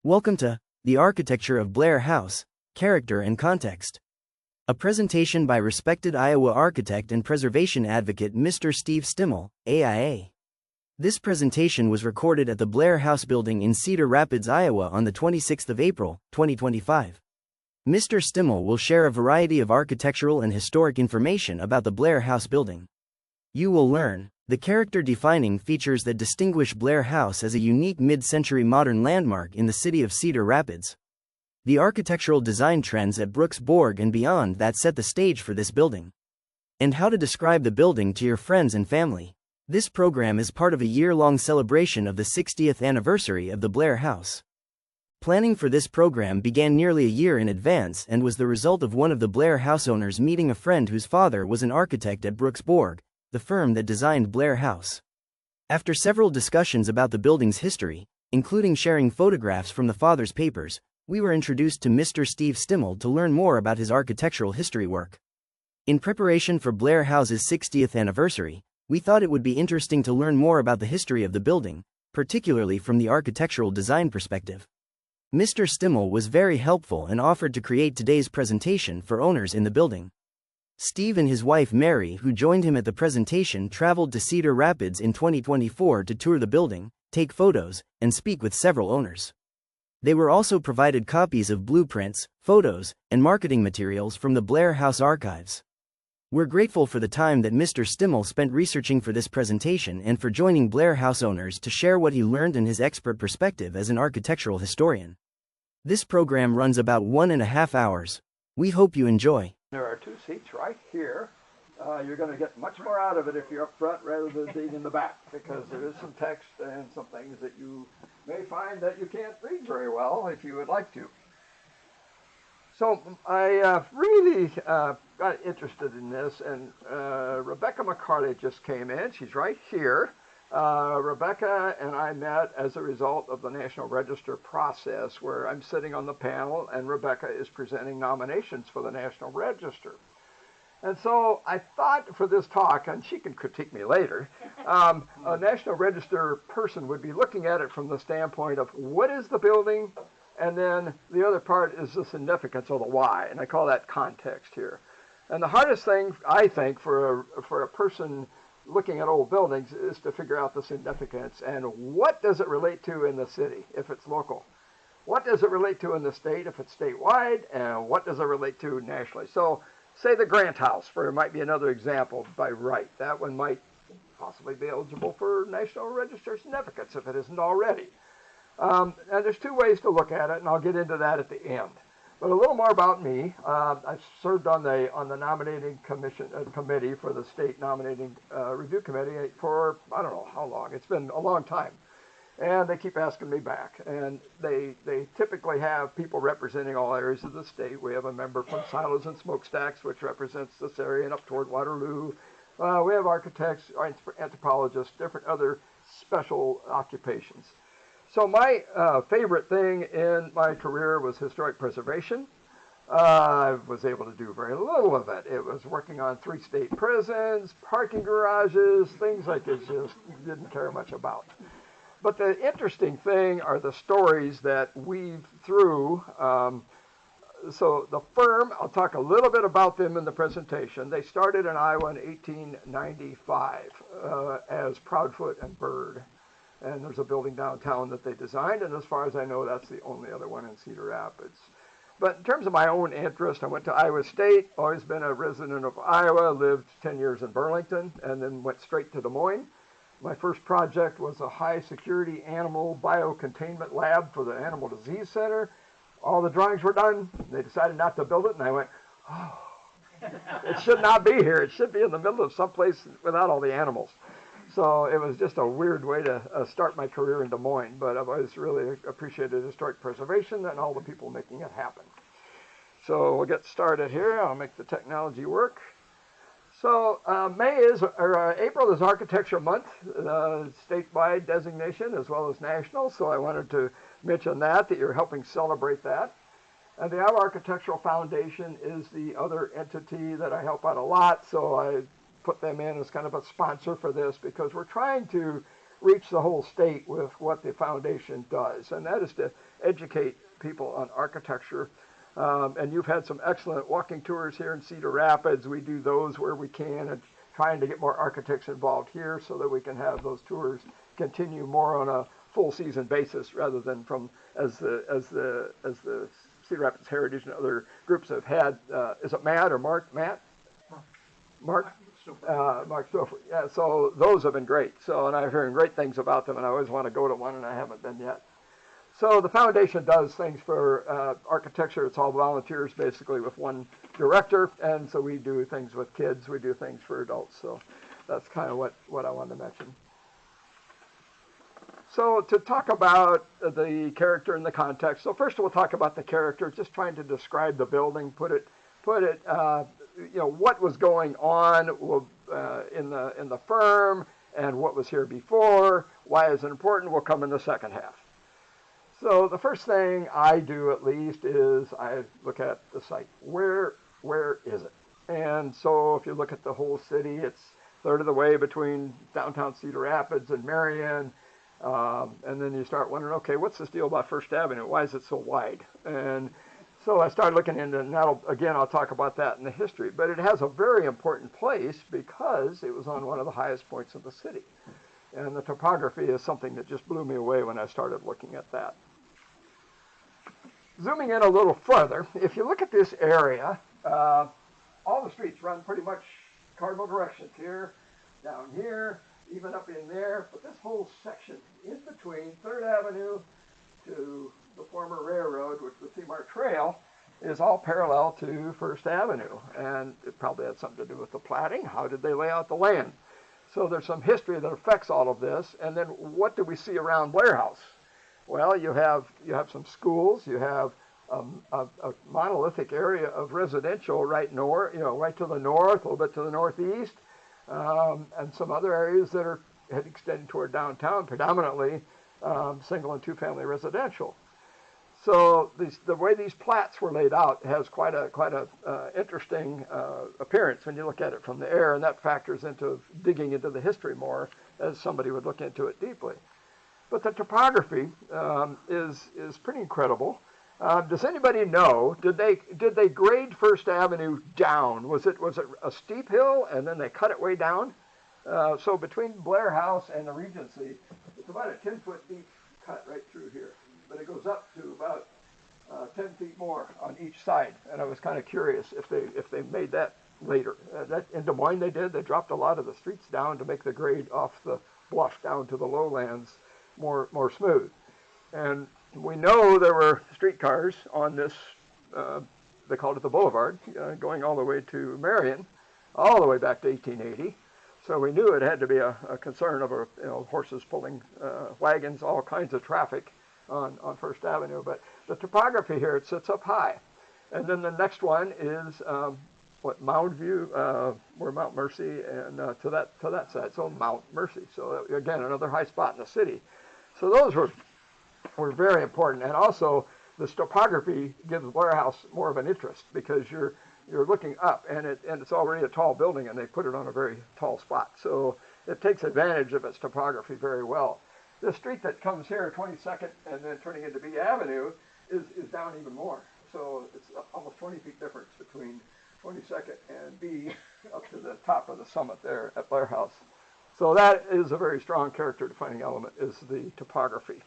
Welcome to The Architecture of Blair House, Character and Context. A presentation by respected Iowa architect and preservation advocate Mr. Steve Stimmel, AIA. This presentation was recorded at the Blair House building in Cedar Rapids, Iowa on the 26th of April, 2025. Mr. Stimmel will share a variety of architectural and historic information about the Blair House building. You will learn the character-defining features that distinguish Blair House as a unique mid-century modern landmark in the city of Cedar Rapids, the architectural design trends at Brooks Borg and beyond that set the stage for this building, and how to describe the building to your friends and family. This program is part of a year-long celebration of the 60th anniversary of the Blair House. Planning for this program began nearly a year in advance and was the result of one of the Blair House owners meeting a friend whose father was an architect at Brooks Borg, the firm that designed Blair House. After several discussions about the building's history, including sharing photographs from the father's papers, we were introduced to Mr. Steve Stimmel to learn more about his architectural history work. In preparation for Blair House's 60th anniversary, we thought it would be interesting to learn more about the history of the building, particularly from the architectural design perspective. Mr. Stimmel was very helpful and offered to create today's presentation for owners in the building. Steve and his wife Mary, who joined him at the presentation, traveled to Cedar Rapids in 2024 to tour the building, take photos, and speak with several owners. They were also provided copies of blueprints, photos, and marketing materials from the Blair House archives. We're grateful for the time that Mr. Stimmel spent researching for this presentation and for joining Blair House owners to share what he learned and his expert perspective as an architectural historian. This program runs about 1.5 hours. We hope you enjoy. There are two seats right here. You're going to get much more out of it if you're up front rather than being in the back, because there is some text and some things that you may find that you can't read very well if you would like to. So I really got interested in this, and Rebecca McCarty just came in. She's right here. Rebecca and I met as a result of the National Register process, where I'm sitting on the panel and Rebecca is presenting nominations for the National Register. And so I thought for this talk, and she can critique me later, a National Register person would be looking at it from the standpoint of what is the building, and then the other part is the significance of the why, and I call that context here. And the hardest thing, I think, for a person looking at old buildings is to figure out the significance and what does it relate to in the city if it's local. What does it relate to in the state if it's statewide, and what does it relate to nationally? So say the Grant House, for it might be another example by right. That one might possibly be eligible for National Register significance if it isn't already. And there's two ways to look at it, and I'll get into that at the end. But a little more about me. I served on the nominating committee for the state nominating review committee for I don't know how long. It's been a long time, and they keep asking me back. And they typically have people representing all areas of the state. We have a member from Silos and Smokestacks, which represents this area and up toward Waterloo. We have architects, anthropologists, different other special occupations. So my favorite thing in my career was historic preservation. I was able to do very little of it. It was working on 3 state prisons, parking garages, things I just didn't care much about. But the interesting thing are the stories that weave through. So the firm, I'll talk a little bit about them in the presentation. They started in Iowa in 1895 as Proudfoot and Bird. And there's a building downtown that they designed, and as far as I know, that's the only other one in Cedar Rapids. But in terms of my own interest, I went to Iowa State, always been a resident of Iowa, lived 10 years in Burlington, and then went straight to Des Moines. My first project was a high-security animal biocontainment lab for the Animal Disease Center. All the drawings were done. They decided not to build it, and I went, oh, it should not be here. It should be in the middle of someplace without all the animals. So it was just a weird way to start my career in Des Moines, but I've always really appreciated historic preservation and all the people making it happen. So we'll get started here. I'll make the technology work. So April is Architecture Month, statewide designation as well as national. So I wanted to mention that you're helping celebrate that. And the Iowa Architectural Foundation is the other entity that I help out a lot. So I put them in as kind of a sponsor for this because we're trying to reach the whole state with what the foundation does, and that is to educate people on architecture. And you've had some excellent walking tours here in Cedar Rapids. We do those where we can, and trying to get more architects involved here so that we can have those tours continue more on a full season basis rather than from as the Cedar Rapids Heritage and other groups have had. Is it Matt or Mark? Matt? Mark? Mark Stouffer. Yeah, so those have been great. So, and I'm hearing great things about them, and I always want to go to one, and I haven't been yet. So the foundation does things for architecture. It's all volunteers, basically, with one director, and so we do things with kids. We do things for adults. So that's kind of what I wanted to mention. So to talk about the character and the context. So first we'll talk about the character, just trying to describe the building, put it, what was going on in the firm and what was here before. Why is it important? Will come in the second half. So the first thing I do, at least, is I look at the site. Where is it? And so if you look at the whole city, it's a third of the way between downtown Cedar Rapids and Marion. And then you start wondering, okay, what's this deal about First Avenue? Why is it so wide? And so I started looking into it, and I'll talk about that in the history. But it has a very important place because it was on one of the highest points of the city. And the topography is something that just blew me away when I started looking at that. Zooming in a little further, if you look at this area, all the streets run pretty much cardinal directions here, down here, even up in there. But this whole section in between 3rd Avenue to the former railroad, which was the Seamart Trail, is all parallel to 1st Avenue. And it probably had something to do with the platting. How did they lay out the land? So there's some history that affects all of this. And then what do we see around Blair House? Well, you have some schools. You have a monolithic area of residential right to the north, a little bit to the northeast, and some other areas that had extended toward downtown, predominantly single and two-family residential. So the way these plats were laid out has quite a interesting appearance when you look at it from the air, and that factors into digging into the history more as somebody would look into it deeply. But the topography is pretty incredible. Does anybody know? Did they grade 1st Avenue down? Was it a steep hill and then they cut it way down? So between Blair House and the Regency, it's about a 10-foot deep cut right through here, but it goes up to about 10 feet more on each side. And I was kind of curious if they made that later. That in Des Moines they did. They dropped a lot of the streets down to make the grade off the bluff down to the lowlands more smooth. And we know there were streetcars on this, they called it the Boulevard, going all the way to Marion, all the way back to 1880. So we knew it had to be a concern of horses pulling wagons, all kinds of traffic on 1st Avenue. But the topography here, it sits up high. And then the next one is Mound View, where Mount Mercy, and to that side, so Mount Mercy. So again, another high spot in the city. So those were very important, and also this topography gives Blair House more of an interest because you're looking up, and it's already a tall building, and they put it on a very tall spot. So it takes advantage of its topography very well. The street that comes here, 22nd, and then turning into B Avenue, is down even more. So it's almost 20 feet difference between 22nd and B up to the top of the summit there at Blair House. So that is a very strong character defining element, is the topography.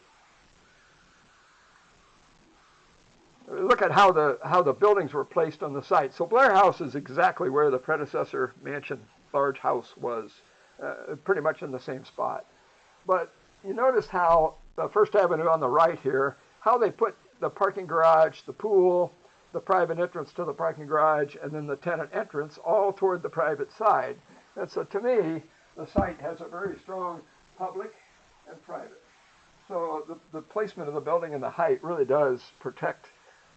Look at how the buildings were placed on the site. So Blair House is exactly where the predecessor mansion, large house, was, pretty much in the same spot. But you notice how the 1st Avenue on the right here, how they put the parking garage, the pool, the private entrance to the parking garage, and then the tenant entrance all toward the private side. And so to me, the site has a very strong public and private. So the placement of the building and the height really does protect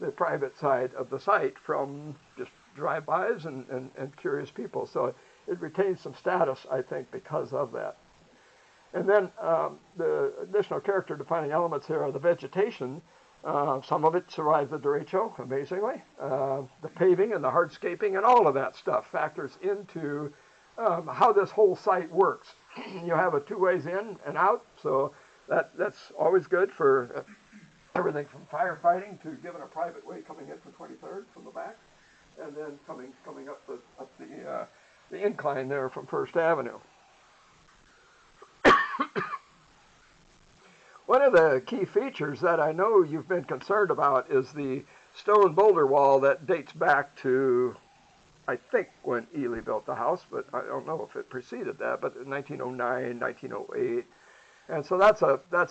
the private side of the site from just drive-bys and curious people. So it retains some status, I think, because of that. And then the additional character-defining elements here are the vegetation. Some of it survived the derecho, amazingly. The paving and the hardscaping and all of that stuff factors into how this whole site works. you have a two ways in and out, so that's always good for everything from firefighting to giving a private way coming in from 23rd from the back, and then coming up the incline there from First Avenue. One of the key features that I know you've been concerned about is the stone boulder wall that dates back to, I think, when Ely built the house, but I don't know if it preceded that, but in 1909, 1908. And so that's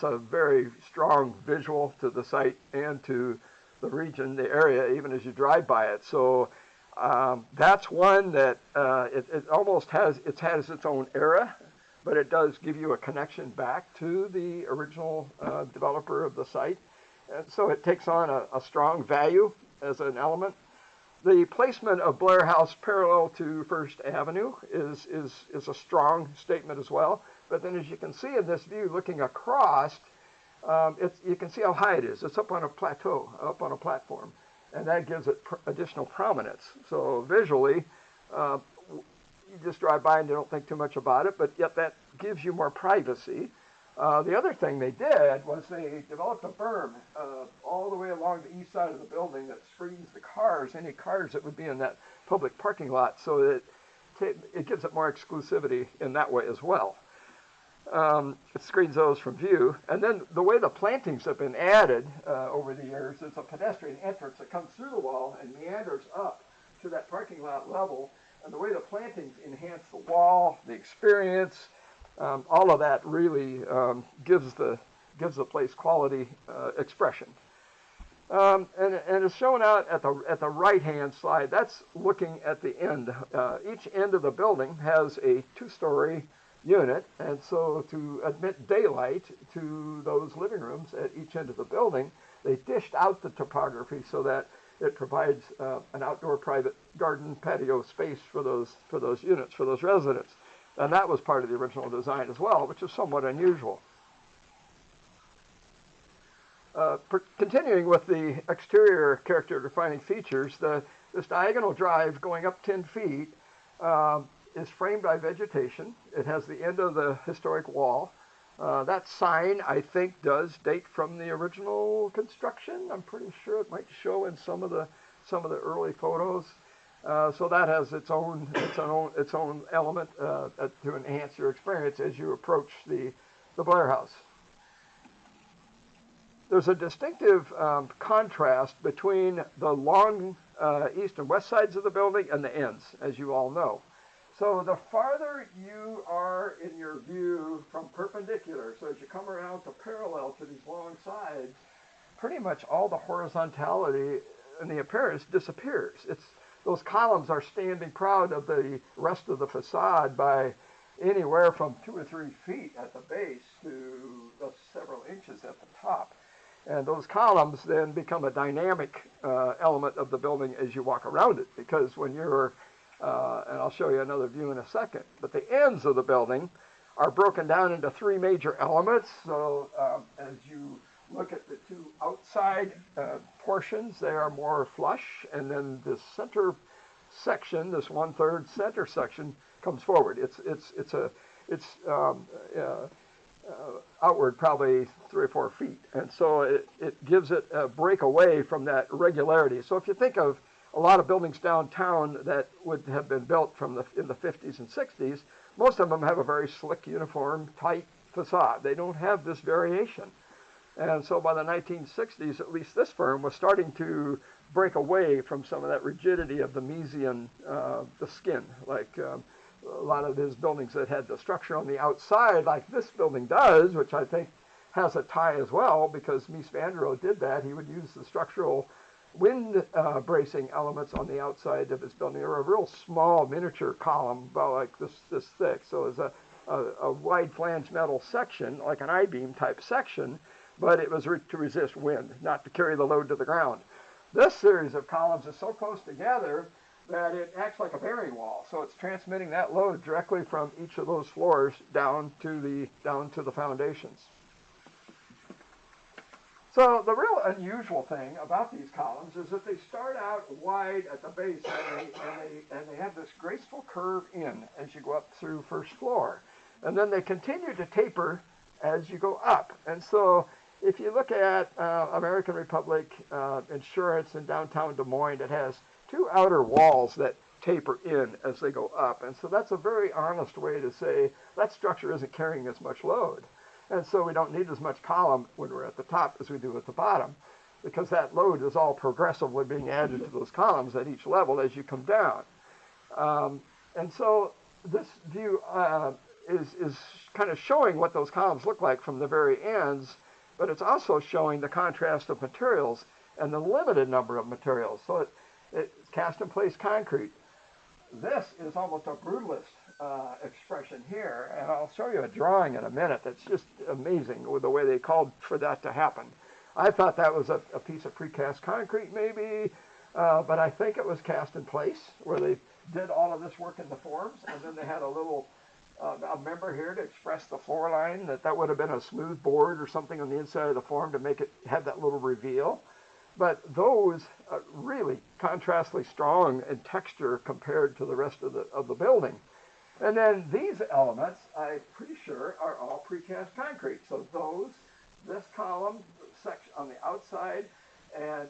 a very strong visual to the site and to the region, the area, even as you drive by it. So that's one that it almost has its own era, but it does give you a connection back to the original developer of the site. And so it takes on a strong value as an element. The placement of Blair House parallel to First Avenue is a strong statement as well. But then as you can see in this view looking across, you can see how high it is. It's up on a plateau, up on a platform. And that gives it additional prominence. So visually, you just drive by and you don't think too much about it, but yet that gives you more privacy. The other thing they did was they developed a berm all the way along the east side of the building that screens the cars, any cars that would be in that public parking lot, so that it gives it more exclusivity in that way as well. It screens those from view. And then the way the plantings have been added over the years, there's a pedestrian entrance that comes through the wall and meanders up to that parking lot level. And the way the plantings enhance the wall, the experience, all of that really gives the place quality expression. And it's shown out at the right-hand side. That's looking at the end. Each end of the building has a two-story unit, and so to admit daylight to those living rooms at each end of the building, they dished out the topography so that it provides an outdoor private garden patio space for those units, for those residents. And that was part of the original design as well, which is somewhat unusual. Continuing with the exterior character-defining features, this diagonal drive going up 10 feet is framed by vegetation. It has the end of the historic wall. That sign, I think, does date from the original construction. I'm pretty sure it might show in some of the early photos. So that has its own element to enhance your experience as you approach the Blair House. There's a distinctive contrast between the long east and west sides of the building and the ends, as you all know. So the farther you are in your view from perpendicular, so as you come around to parallel to these long sides, pretty much all the horizontality in the appearance disappears. Those columns are standing proud of the rest of the facade by anywhere from 2 or 3 feet at the base to several inches at the top. And those columns then become a dynamic element of the building as you walk around it, because when you're and I'll show you another view in a second. But the ends of the building are broken down into 3 major elements. So as you look at the 2 outside portions, they are more flush. And then the center section, this 1/3 center section, comes forward. It's outward probably 3 or 4 feet. And so it gives it a break away from that regularity. So if you think of a lot of buildings downtown that would have been built in the 50s and 60s, most of them have a very slick, uniform, tight facade. They don't have this variation. And so by the 1960s, at least this firm was starting to break away from some of that rigidity of the Miesian, the skin, like a lot of his buildings that had the structure on the outside, like this building does, which I think has a tie as well, because Mies van der Rohe did that. He would use the structural wind bracing elements on the outside of his building. They were a real small miniature column, about like this thick. So it was a wide flange metal section, like an I-beam type section, but it was to resist wind, not to carry the load to the ground. This series of columns is so close together that it acts like a bearing wall. So it's transmitting that load directly from each of those floors down to the foundations. So the real unusual thing about these columns is that they start out wide at the base and they have this graceful curve in as you go up through first floor. And then they continue to taper as you go up. And so if you look at American Republic Insurance in downtown Des Moines, it has two outer walls that taper in as they go up. And so that's a very honest way to say that structure isn't carrying as much load. And so we don't need as much column when we're at the top as we do at the bottom, because that load is all progressively being added to those columns at each level as you come down. And so this view is kind of showing what those columns look like from the very ends, but it's also showing the contrast of materials and the limited number of materials. So it's cast in place concrete. This is almost a brutalist expression here, and I'll show you a drawing in a minute that's just amazing with the way they called for that to happen. I thought that was a piece of precast concrete maybe, but I think it was cast in place where they did all of this work in the forms, and then they had a little a member here to express the floor line, that would have been a smooth board or something on the inside of the form to make it have that little reveal. But those are really contrastly strong in texture compared to the rest of the building. And then these elements, I'm pretty sure, are all precast concrete. So this column section on the outside, and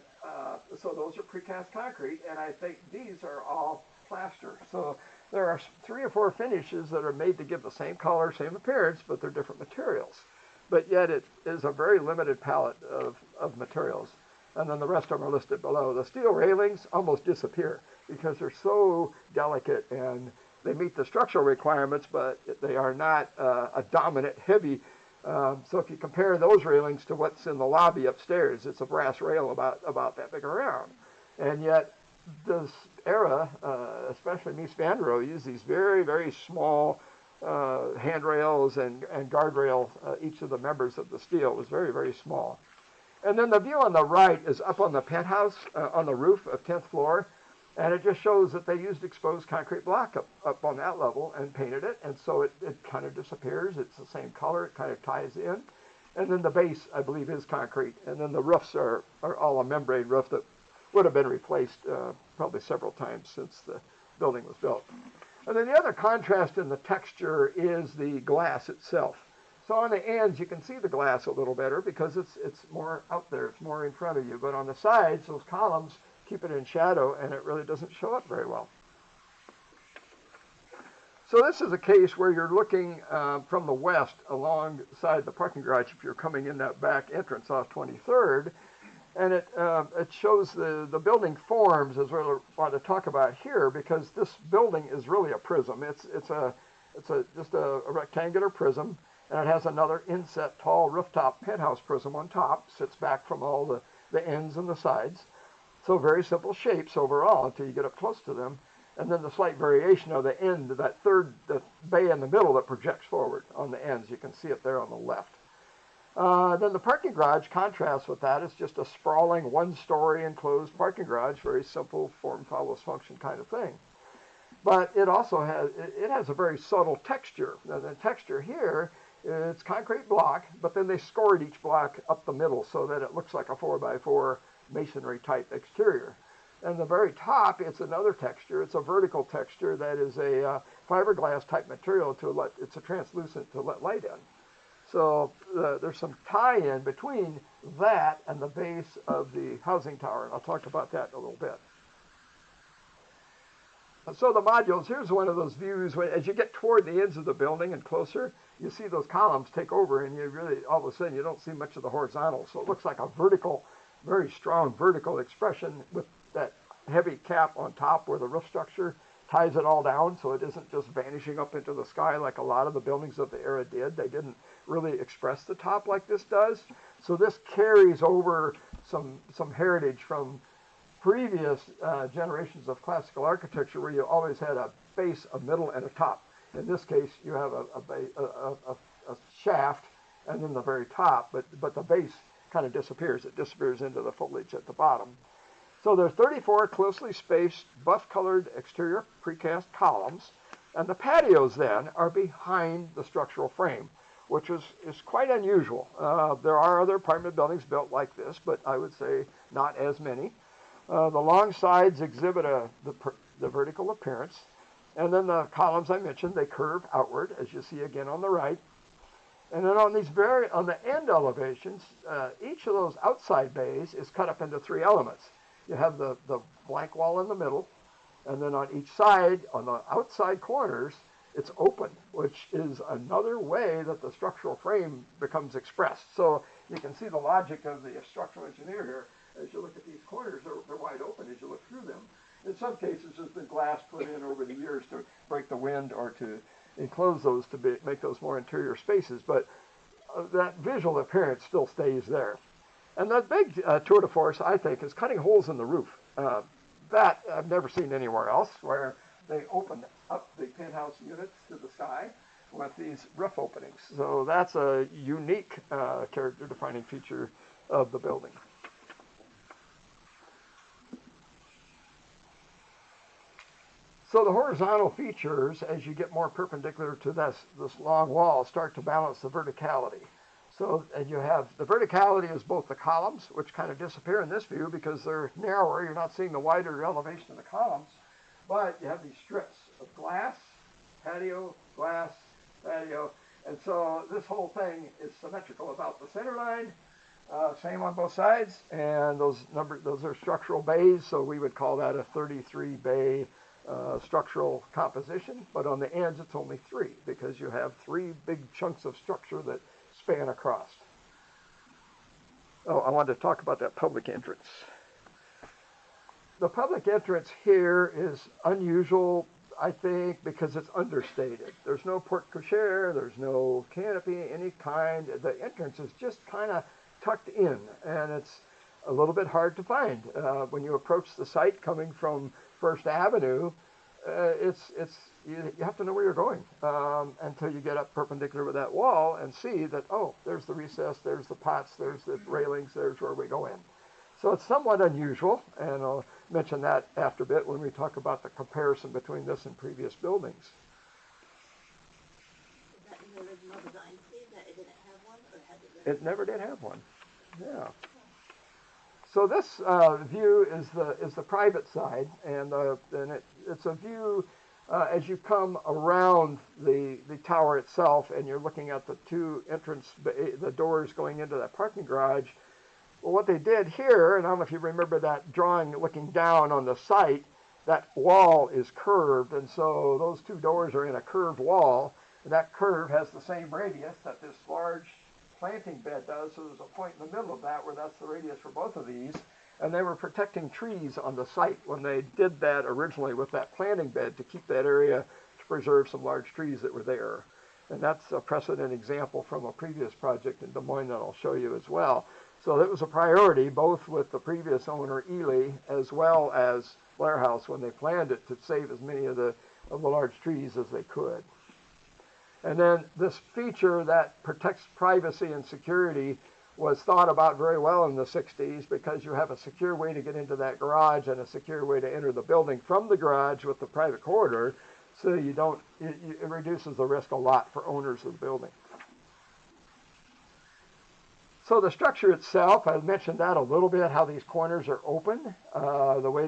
so those are precast concrete, and I think these are all plaster. So there are 3 or 4 finishes that are made to give the same color, same appearance, but they're different materials. But yet it is a very limited palette of materials. And then the rest of them are listed below. The steel railings almost disappear because they're so delicate and they meet the structural requirements, but they are not a dominant heavy. So if you compare those railings to what's in the lobby upstairs, it's a brass rail about that big around. And yet this era, especially in East Vanderbilt, used these very, very small handrails and guardrail. Each of the members of the steel was very, very small. And then the view on the right is up on the penthouse, on the roof of 10th floor, and it just shows that they used exposed concrete block up on that level and painted it, and so it kind of disappears. It's the same color. It kind of ties in. And then the base, I believe, is concrete. And then the roofs are all a membrane roof that would have been replaced probably several times since the building was built. And then the other contrast in the texture is the glass itself. So on the ends, you can see the glass a little better because it's more out there. It's more in front of you. But on the sides, those columns keep it in shadow, and it really doesn't show up very well. So this is a case where you're looking from the west alongside the parking garage if you're coming in that back entrance off 23rd. And it shows the building forms, as we're going to talk about here, because this building is really a prism. It's just a rectangular prism. And it has another inset tall rooftop penthouse prism on top, sits back from all the ends and the sides. So very simple shapes overall until you get up close to them. And then the slight variation of the end, the bay in the middle that projects forward on the ends. You can see it there on the left. Then the parking garage contrasts with that. It's just a sprawling one-story enclosed parking garage, very simple form follows function kind of thing. But it also has a very subtle texture. Now, the texture here, it's concrete block, but then they scored each block up the middle so that it looks like a 4x4 masonry type exterior. And the very top, it's another texture. It's a vertical texture that is a fiberglass type material it's a translucent to let light in. So there's some tie-in between that and the base of the housing tower, and I'll talk about that in a little bit. So the modules, here's one of those views. As you get toward the ends of the building and closer, you see those columns take over, and you really, all of a sudden, you don't see much of the horizontal. So it looks like a vertical, very strong vertical expression with that heavy cap on top where the roof structure ties it all down, so it isn't just vanishing up into the sky like a lot of the buildings of the era did. They didn't really express the top like this does. So this carries over some heritage from previous generations of classical architecture, where you always had a base, a middle, and a top. In this case, you have a shaft and then the very top, but the base kind of disappears. It disappears into the foliage at the bottom. So there are 34 closely spaced, buff-colored exterior precast columns, and the patios then are behind the structural frame, which is quite unusual. There are other apartment buildings built like this, but I would say not as many. The long sides exhibit the vertical appearance. And then the columns I mentioned, they curve outward, as you see again on the right. And then on on the end elevations, each of those outside bays is cut up into three elements. You have the blank wall in the middle, and then on each side, on the outside corners, it's open, which is another way that the structural frame becomes expressed. So you can see the logic of the structural engineer here. As you look at these corners, they're wide open as you look through them. In some cases, there's been glass put in over the years to break the wind or to enclose those to make those more interior spaces, but that visual appearance still stays there. And the big tour de force, I think, is cutting holes in the roof. That I've never seen anywhere else, where they open up the penthouse units to the sky with these roof openings. So that's a unique character-defining feature of the building. So the horizontal features, as you get more perpendicular to this long wall, start to balance the verticality. So, and you have, the verticality is both the columns, which kind of disappear in this view because they're narrower. You're not seeing the wider elevation of the columns, but you have these strips of glass, patio, glass, patio. And so this whole thing is symmetrical about the center line, same on both sides. And those are structural bays. So we would call that a 33 bay structural composition, but on the ends it's only 3 because you have 3 big chunks of structure that span across. Oh, I wanted to talk about that public entrance. The public entrance here is unusual, I think, because it's understated. There's no porte cochere, there's no canopy, any kind. The entrance is just kind of tucked in, and it's a little bit hard to find. When you approach the site coming from First Avenue, you have to know where you're going until you get up perpendicular with that wall and see that, oh, there's the recess, there's the pots, there's the railings, there's where we go in. So it's somewhat unusual, and I'll mention that after a bit when we talk about the comparison between this and previous buildings. Is that in the original design, Steve, that it didn't have one, or had it? It never did have one. Yeah. So this view is the private side, and it's a view as you come around the tower itself, and you're looking at the 2 the doors going into that parking garage. Well, what they did here, and I don't know if you remember that drawing looking down on the site, that wall is curved, and so those 2 doors are in a curved wall, and that curve has the same radius that this large planting bed does, so there's a point in the middle of that where that's the radius for both of these. And they were protecting trees on the site when they did that originally with that planting bed to keep that area to preserve some large trees that were there. And that's a precedent example from a previous project in Des Moines that I'll show you as well. So that was a priority both with the previous owner, Ely, as well as Blair House when they planned it to save as many of the large trees as they could. And then this feature that protects privacy and security was thought about very well in the 60s because you have a secure way to get into that garage and a secure way to enter the building from the garage with the private corridor, so it reduces the risk a lot for owners of the building. So the structure itself, I mentioned that a little bit, how these corners are open, the way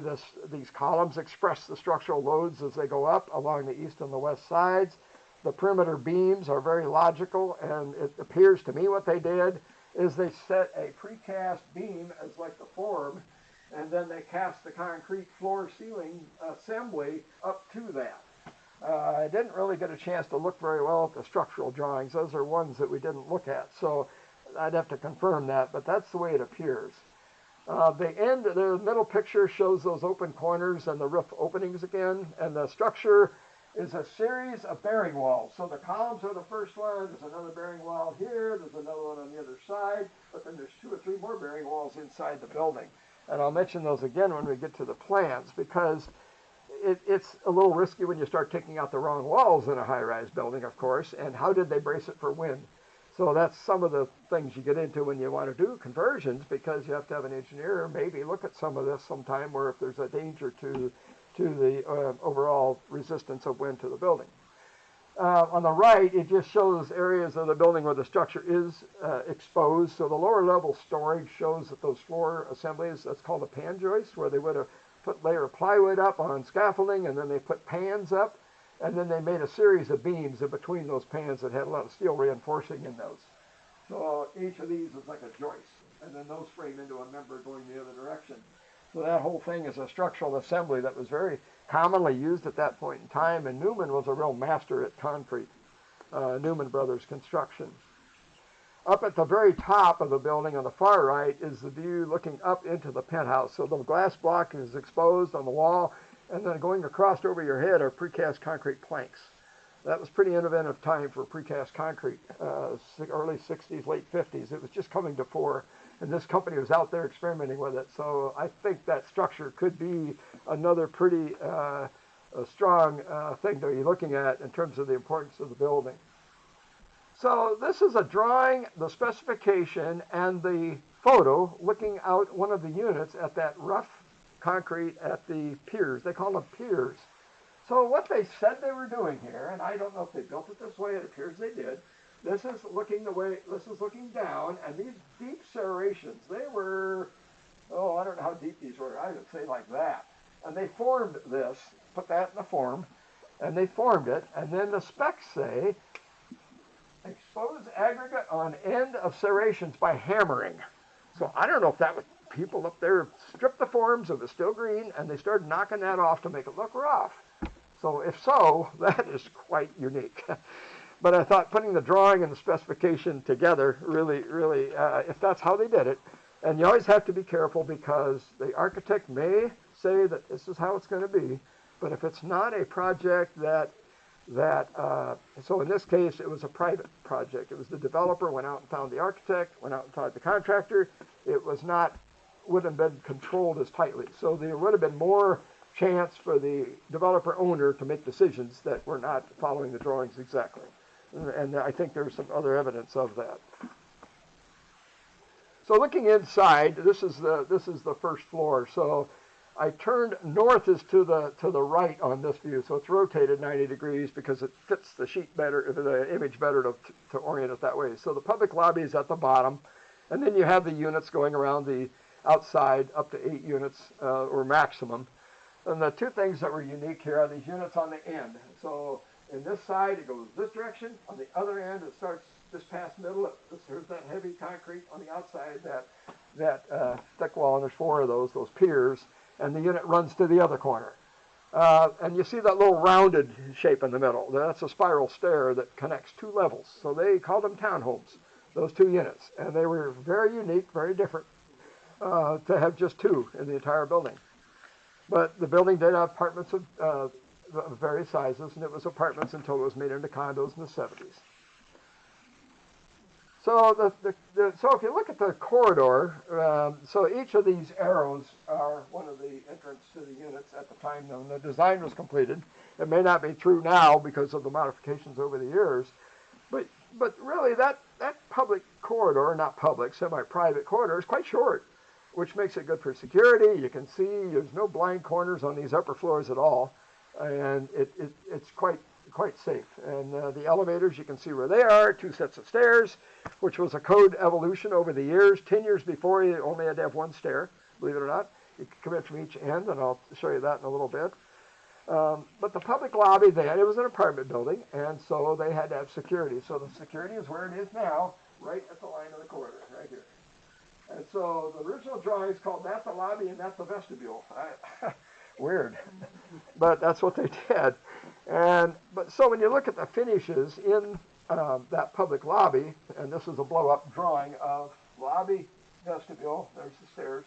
these columns express the structural loads as they go up along the east and the west sides. The perimeter beams are very logical, and it appears to me what they did is they set a precast beam as like the form, and then they cast the concrete floor ceiling assembly up to that. I didn't really get a chance to look very well at the structural drawings. Those are ones that we didn't look at, so I'd have to confirm that, but that's the way it appears. The middle picture shows those open corners and the roof openings again, and the structure is a series of bearing walls. So the columns are the first one, there's another bearing wall here, there's another one on the other side, but then there's 2 or 3 more bearing walls inside the building. And I'll mention those again when we get to the plans, because it's a little risky when you start taking out the wrong walls in a high-rise building, of course, and how did they brace it for wind? So that's some of the things you get into when you want to do conversions, because you have to have an engineer maybe look at some of this sometime where if there's a danger to the overall resistance of wind to the building. On the right, it just shows areas of the building where the structure is exposed. So the lower level storage shows that those floor assemblies, that's called a pan joist, where they would have put layer of plywood up on scaffolding and then they put pans up. And then they made a series of beams in between those pans that had a lot of steel reinforcing in those. So each of these is like a joist, and then those frame into a member going the other direction. So that whole thing is a structural assembly that was very commonly used at that point in time, and Newman was a real master at concrete, Newman Brothers Construction. Up at the very top of the building on the far right is the view looking up into the penthouse. So the glass block is exposed on the wall, and then going across over your head are precast concrete planks. That was pretty innovative time for precast concrete, early 60s, late 50s. It was just coming to fore, and this company was out there experimenting with it. So I think that structure could be another pretty strong thing to be looking at in terms of the importance of the building. So this is a drawing, the specification, and the photo looking out one of the units at that rough concrete at the piers. They call them piers. So what they said they were doing here, and I don't know if they built it this way, it appears they did. This is looking down, and these deep serrations, they were, oh, I don't know how deep these were. I would say like that. And they formed this, put that in the form, and they formed it, and then the specs say, expose aggregate on end of serrations by hammering. So I don't know if that was people up there stripped the forms, it was still green, and they started knocking that off to make it look rough. So if so, that is quite unique. But I thought putting the drawing and the specification together really, if that's how they did it, and you always have to be careful because the architect may say that this is how it's going to be, but if it's not a project so in this case, it was a private project. It was the developer went out and found the architect, went out and found the contractor. It was not, wouldn't have been controlled as tightly. So there would have been more chance for the developer owner to make decisions that were not following the drawings exactly. And I think there's some other evidence of that. So looking inside, this is the first floor. So I turned north is to the right on this view, so it's rotated 90 degrees because it fits the sheet better, the image better to orient it that way. So the public lobby is at the bottom, and then you have the units going around the outside, up to 8 units or maximum. And the two things that were unique here are these units on the end. So in this side, it goes this direction. On the other end, it starts this past middle. There's that heavy concrete on the outside, that thick wall, and there's 4 of those piers. And the unit runs to the other corner. And you see that little rounded shape in the middle. That's a spiral stair that connects 2 levels. So they called them townhomes, those 2 units. And they were very unique, very different to have just 2 in the entire building. But the building did have apartments of various sizes, and it was apartments until it was made into condos in the 70s. So so if you look at the corridor, so each of these arrows are one of the entrance to the units at the time when the design was completed. It may not be true now because of the modifications over the years, but really that public corridor, not public, semi-private corridor is quite short, which makes it good for security. You can see there's no blind corners on these upper floors at all, and it's quite safe. And the elevators, you can see where they are, 2 sets of stairs, which was a code evolution over the years. 10 years before, you only had to have 1 stair, believe it or not. You could come in from each end, and I'll show you that in a little bit. But the public lobby then, it was an apartment building, and so they had to have security. So the security is where it is now, right at the line of the corridor, right here. And so the original drawings called that the lobby and that the vestibule. Weird, but that's what they did. But so when you look at the finishes in that public lobby, and this is a blow-up drawing of lobby, vestibule. There's the stairs.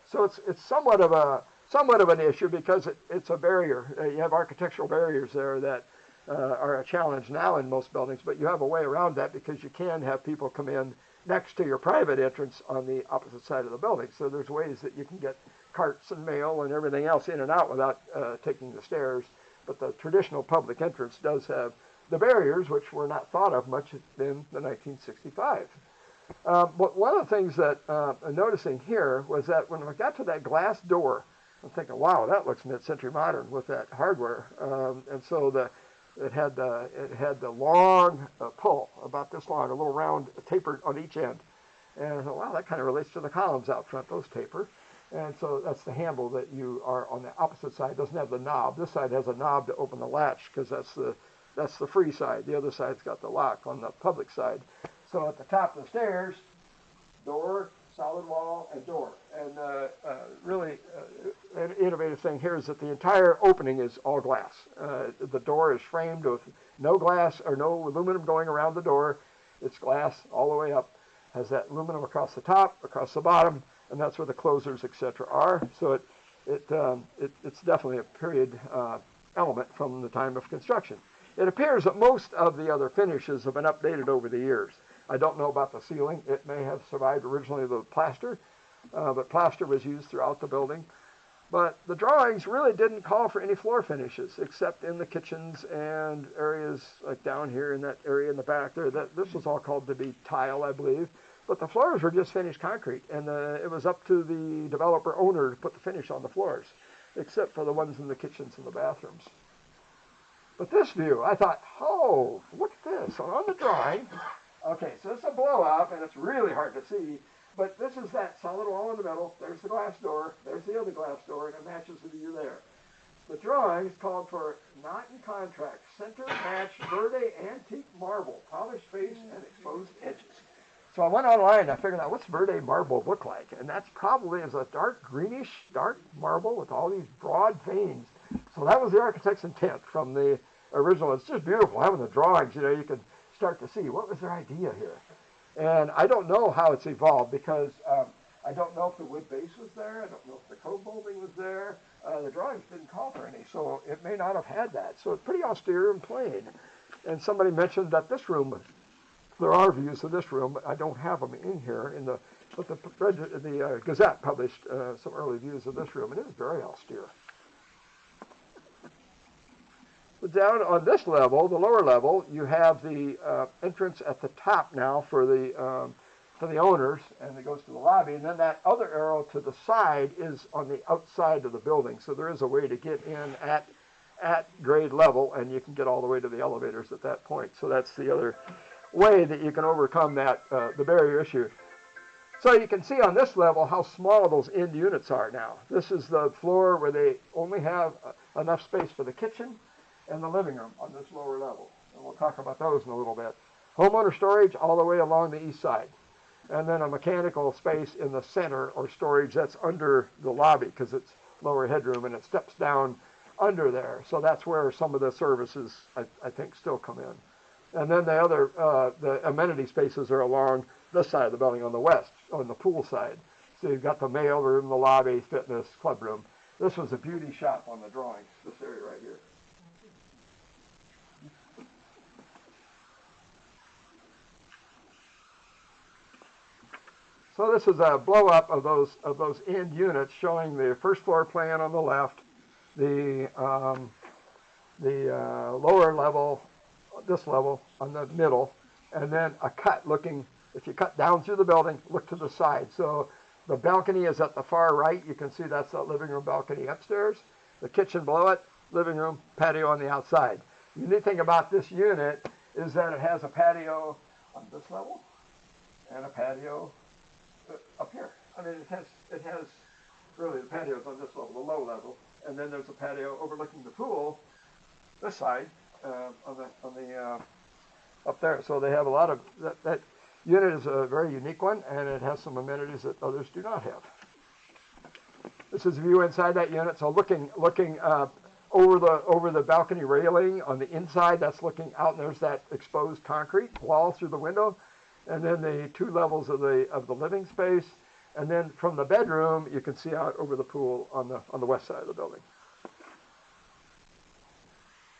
So it's somewhat of an issue because it's a barrier. You have architectural barriers there that are a challenge now in most buildings, but you have a way around that because you can have people come in next to your private entrance on the opposite side of the building. So there's ways that you can get carts and mail and everything else in and out without taking the stairs. But the traditional public entrance does have the barriers, which were not thought of much in the 1965. But one of the things that I'm noticing here was that when we got to that glass door, I'm thinking, wow, that looks mid-century modern with that hardware. And so it had the long pull, about this long, a little round tapered on each end. And I thought, wow, that kind of relates to the columns out front, those taper. And so that's the handle that you are on the opposite side. It doesn't have the knob. This side has a knob to open the latch because that's the free side. The other side's got the lock on the public side. So at the top of the stairs, door, solid wall, and door. And really, an innovative thing here is that the entire opening is all glass. The door is framed with no glass or no aluminum going around the door. It's glass all the way up. Has that aluminum across the top, across the bottom, and that's where the closers, etc., are. So it's definitely a period element from the time of construction. It appears that most of the other finishes have been updated over the years. I don't know about the ceiling. It may have survived originally the plaster, but plaster was used throughout the building. But the drawings really didn't call for any floor finishes, except in the kitchens and areas like down here in that area in the back there. This was all called to be tile, I believe. But the floors were just finished concrete, and it was up to the developer owner to put the finish on the floors, except for the ones in the kitchens and the bathrooms. But this view, I thought, oh, look at this. So on the drawing, okay, so it's a blow up, and it's really hard to see, but this is that solid wall in the middle. There's the glass door. There's the other glass door, and it matches the view there. The drawings called for not in contract, center matched verde antique marble, polished face, and exposed edges. So I went online and I figured out what's verde marble look like, and that's probably is a dark greenish, dark marble with all these broad veins. So that was the architect's intent from the original. It's just beautiful having the drawings. You know, you can start to see what was their idea here. And I don't know how it's evolved because I don't know if the wood base was there. I don't know if the cove molding was there. The drawings didn't call for any, so it may not have had that. So it's pretty austere and plain. And somebody mentioned that this room, there are views of this room, but I don't have them in here. But the Gazette published some early views of this room, and it is very austere. But down on this level, the lower level, you have the entrance at the top now for the owners, and it goes to the lobby. And then that other arrow to the side is on the outside of the building. So there is a way to get in at grade level, and you can get all the way to the elevators at that point. So that's the other way that you can overcome that the barrier issue. So you can see on this level how small those end units are now. This is the floor where they only have enough space for the kitchen and the living room on this lower level. And we'll talk about those in a little bit. Homeowner storage all the way along the east side. And then a mechanical space in the center or storage that's under the lobby because it's lower headroom and it steps down under there. So that's where some of the services, I think, still come in. And then the other, the amenity spaces are along this side of the building on the west, on the pool side. So you've got the mail room, the lobby, fitness, club room. This was a beauty shop on the drawings, this area right here. So this is a blow up of those end units showing the first floor plan on the left, the lower level, this level on the middle, and then a cut looking, if you cut down through the building, look to the side. So the balcony is at the far right. You can see that's the living room balcony upstairs. The kitchen below it, living room, patio on the outside. The unique thing about this unit is that it has a patio on this level and a patio up here. I mean, it has really the patios on this level, the low level, and then there's a patio overlooking the pool, this side, up there. So they have a lot of that unit is a very unique one, and it has some amenities that others do not have. This is a view inside that unit. So looking over the balcony railing on the inside, that's looking out, and there's that exposed concrete wall through the window. And then the two levels of the living space, and then from the bedroom you can see out over the pool on the west side of the building.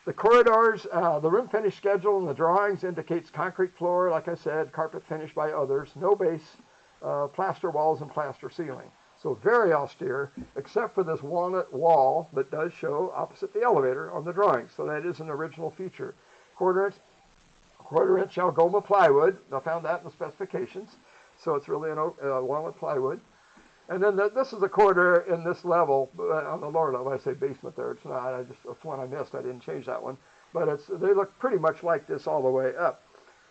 The corridors, the room finish schedule in the drawings indicates concrete floor, like I said, carpet finished by others, no base, plaster walls and plaster ceiling. So very austere, except for this walnut wall that does show opposite the elevator on the drawings. So that is an original feature. Quarter-inch Algoma plywood. I found that in the specifications. So it's really a walnut plywood. And then this is a corridor in this level, on the lower level. I say basement there. It's not. That's one I missed. I didn't change that one. But they look pretty much like this all the way up.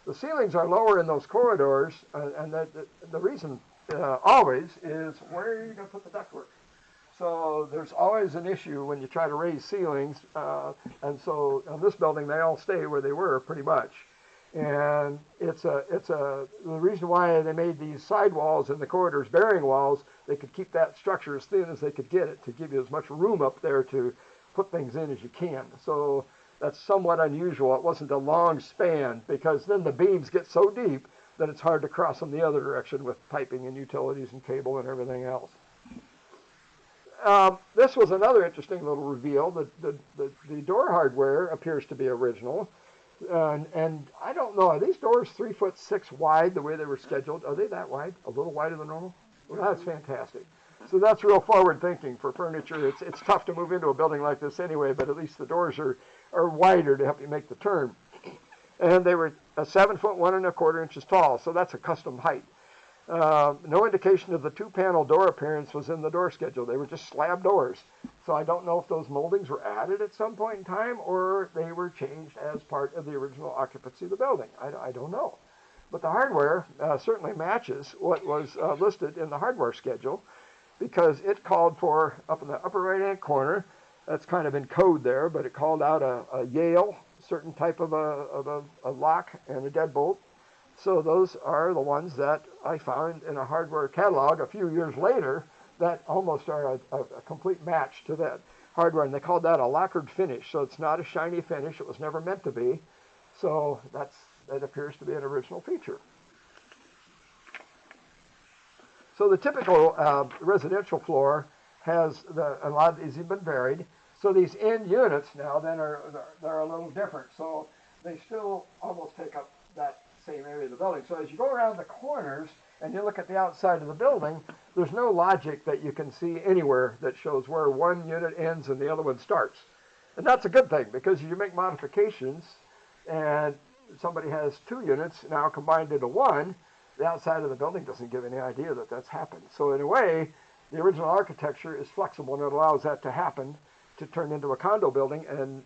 The ceilings are lower in those corridors, and the reason always is where are you going to put the ductwork? So there's always an issue when you try to raise ceilings, and so on this building they all stay where they were pretty much. And the reason why they made these sidewalls in the corridors bearing walls, they could keep that structure as thin as they could get it to give you as much room up there to put things in as you can. So that's somewhat unusual. It wasn't a long span because then the beams get so deep that it's hard to cross them the other direction with piping and utilities and cable and everything else. This was another interesting little reveal. The door hardware appears to be original. And I don't know, are these doors 3'6" wide the way they were scheduled? Are they that wide? A little wider than normal? Well, that's fantastic. So that's real forward thinking for furniture. It's tough to move into a building like this anyway, but at least the doors are wider to help you make the turn. And they were 7 foot 1 1/4 inches tall, so that's a custom height. No indication of the 2-panel door appearance was in the door schedule. They were just slab doors. So I don't know if those moldings were added at some point in time or they were changed as part of the original occupancy of the building. I don't know. But the hardware certainly matches what was listed in the hardware schedule because it called for, up in the upper right-hand corner, that's kind of in code there, but it called out a Yale, certain type of a lock and a deadbolt. So those are the ones that I found in a hardware catalog a few years later that almost are a complete match to that hardware. And they called that a lacquered finish. So it's not a shiny finish. It was never meant to be. So that appears to be an original feature. So the typical residential floor has a lot of these have been varied. So these end units now then they're a little different. So they still almost take up that same area of the building. So as you go around the corners and you look at the outside of the building, there's no logic that you can see anywhere that shows where one unit ends and the other one starts. And that's a good thing because you make modifications and somebody has 2 units now combined into one, the outside of the building doesn't give any idea that that's happened. So in a way, the original architecture is flexible and it allows that to happen, to turn into a condo building and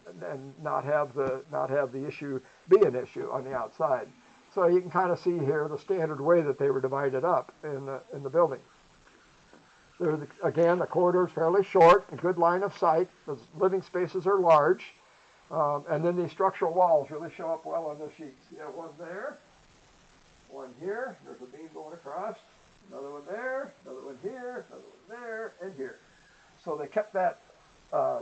not have the issue be an issue on the outside. So you can kind of see here the standard way that they were divided up in the building. Again, the corridor is fairly short, a good line of sight. The living spaces are large. And then these structural walls really show up well on this sheet. See that one there, one here. There's a beam going across. Another one there, another one here, another one there, and here. So they kept that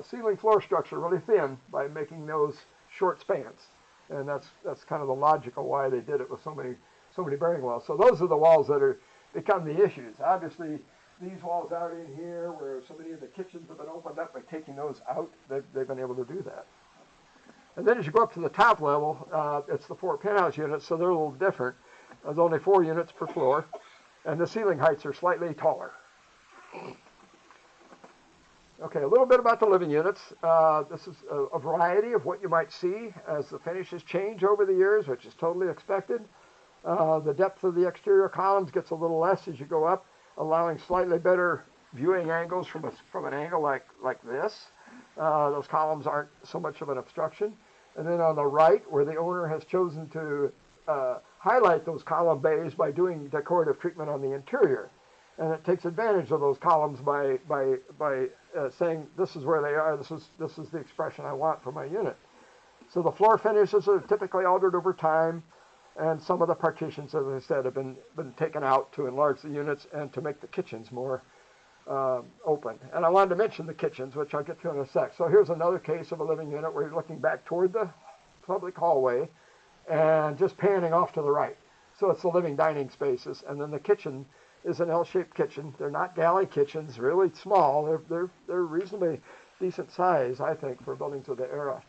ceiling floor structure really thin by making those short spans. And that's kind of the logical why they did it with so many bearing walls. So those are the walls that become the issues. Obviously, these walls out in here, where so many of the kitchens have been opened up by taking those out, they've been able to do that. And then as you go up to the top level, it's the 4 penthouse units, so they're a little different. There's only 4 units per floor, and the ceiling heights are slightly taller. Okay, a little bit about the living units. This is a variety of what you might see as the finishes change over the years, which is totally expected. The depth of the exterior columns gets a little less as you go up, allowing slightly better viewing angles from an angle like this. Those columns aren't so much of an obstruction. And then on the right, where the owner has chosen to highlight those column bays by doing decorative treatment on the interior. And it takes advantage of those columns by saying this is where they are, this is the expression I want for my unit. So the floor finishes are typically altered over time, and some of the partitions, as I said, have been taken out to enlarge the units and to make the kitchens more open. And I wanted to mention the kitchens, which I'll get to in a sec. So here's another case of a living unit where you're looking back toward the public hallway and just panning off to the right. So it's the living dining spaces, and then the kitchen is an L-shaped kitchen. They're not galley kitchens, really small. They're reasonably decent size, I think, for buildings of the era.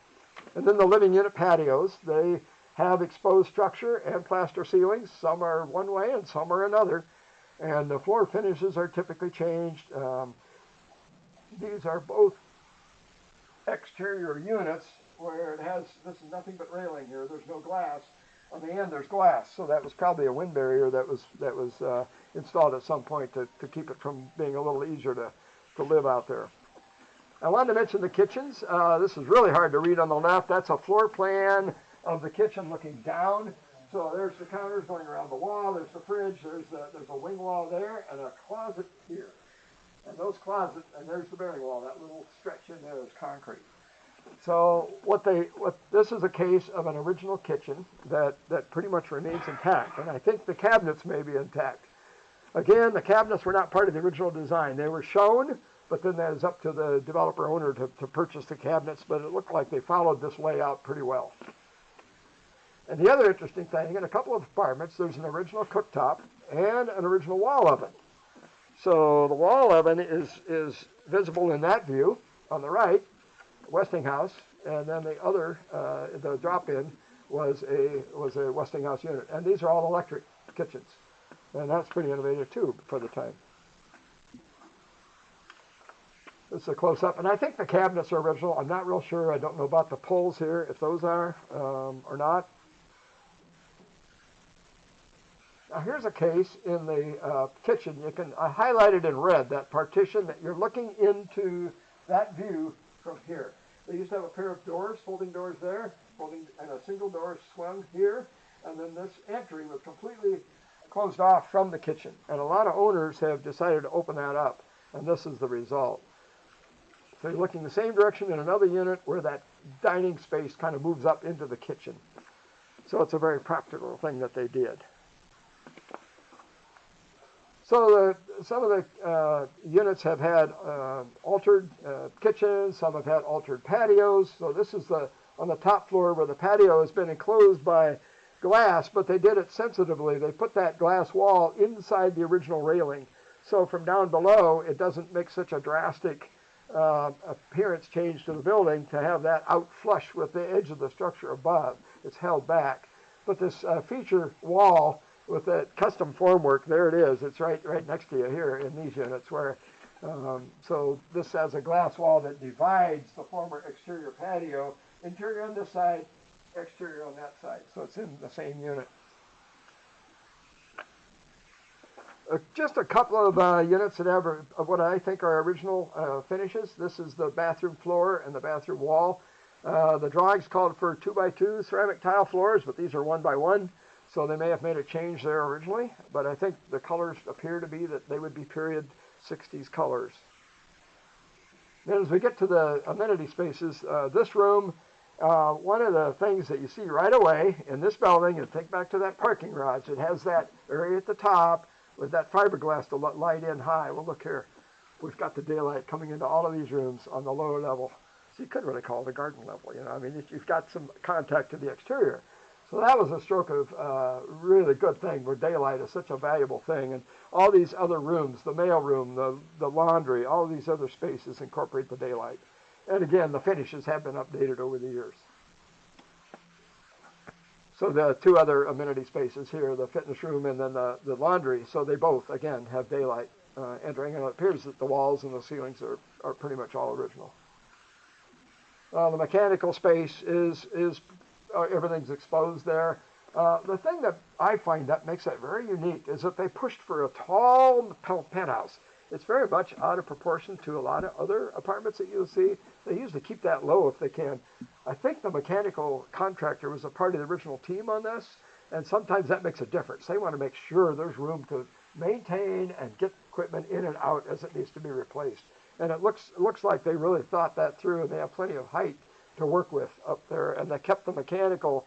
And then the living unit patios, they have exposed structure and plaster ceilings. Some are one way and some are another. And the floor finishes are typically changed. These are both exterior units where this is nothing but railing here. There's no glass. On the end there's glass, so that was probably a wind barrier that was installed at some point to keep it from being a little easier to live out there. I wanted to mention the kitchens. This is really hard to read on the left. That's a floor plan of the kitchen looking down So there's the counters going around the wall. There's the fridge. There's a wing wall there and a closet here. And those closets, and there's the bearing wall. That little stretch in there is concrete. So this is a case of an original kitchen that pretty much remains intact. And I think the cabinets may be intact. Again, the cabinets were not part of the original design. They were shown, but then that is up to the developer owner to purchase the cabinets. But it looked like they followed this layout pretty well. And the other interesting thing, in a couple of apartments, there's an original cooktop and an original wall oven. So the wall oven is visible in that view on the right, Westinghouse, and then the other, the drop-in was a Westinghouse unit. And these are all electric kitchens. And that's pretty innovative too for the time. This is a close-up, and I think the cabinets are original. I'm not real sure. I don't know about the pulls here, if those are or not. Now here's a case in the kitchen. You can highlight it in red, that partition that you're looking into that view from here. They used to have a pair of doors, folding doors there, and a single door swung here, and then this entry was completely closed off from the kitchen. And a lot of owners have decided to open that up, and this is the result. So you're looking the same direction in another unit where that dining space kind of moves up into the kitchen. So it's a very practical thing that they did. So some of the units have had altered kitchens, some have had altered patios. So this is on the top floor where the patio has been enclosed by glass, but they did it sensitively. They put that glass wall inside the original railing. So from down below, it doesn't make such a drastic appearance change to the building to have that out flush with the edge of the structure above. It's held back. But this feature wall with that custom formwork, there it is. It's right next to you here in these units where, so this has a glass wall that divides the former exterior patio, interior on this side, exterior on that side. So it's in the same unit. Just a couple of units that have what I think are original finishes. This is the bathroom floor and the bathroom wall. The drawings called for 2x2 ceramic tile floors, but these are 1x1. So they may have made a change there originally, but I think the colors appear to be that they would be period 60s colors. Then as we get to the amenity spaces, this room, one of the things that you see right away in this building, and think back to that parking garage, it has that area at the top with that fiberglass to let light in high. Well, look here. We've got the daylight coming into all of these rooms on the lower level. So you couldn't really call it a garden level, you know. I mean, you've got some contact to the exterior. So that was a stroke of really good thing where daylight is such a valuable thing. And all these other rooms, the mail room, the laundry, all these other spaces incorporate the daylight. And again, the finishes have been updated over the years. So the two other amenity spaces here, the fitness room and then the laundry, so they both, again, have daylight entering. And it appears that the walls and the ceilings are pretty much all original. The mechanical space is everything's exposed there. The thing that I find that makes that very unique is that they pushed for a tall penthouse. It's very much out of proportion to a lot of other apartments that you'll see. They usually keep that low if they can. I think the mechanical contractor was a part of the original team on this, and sometimes that makes a difference. They want to make sure there's room to maintain and get equipment in and out as it needs to be replaced. And it looks like they really thought that through, and they have plenty of height to work with up there, and they kept the mechanical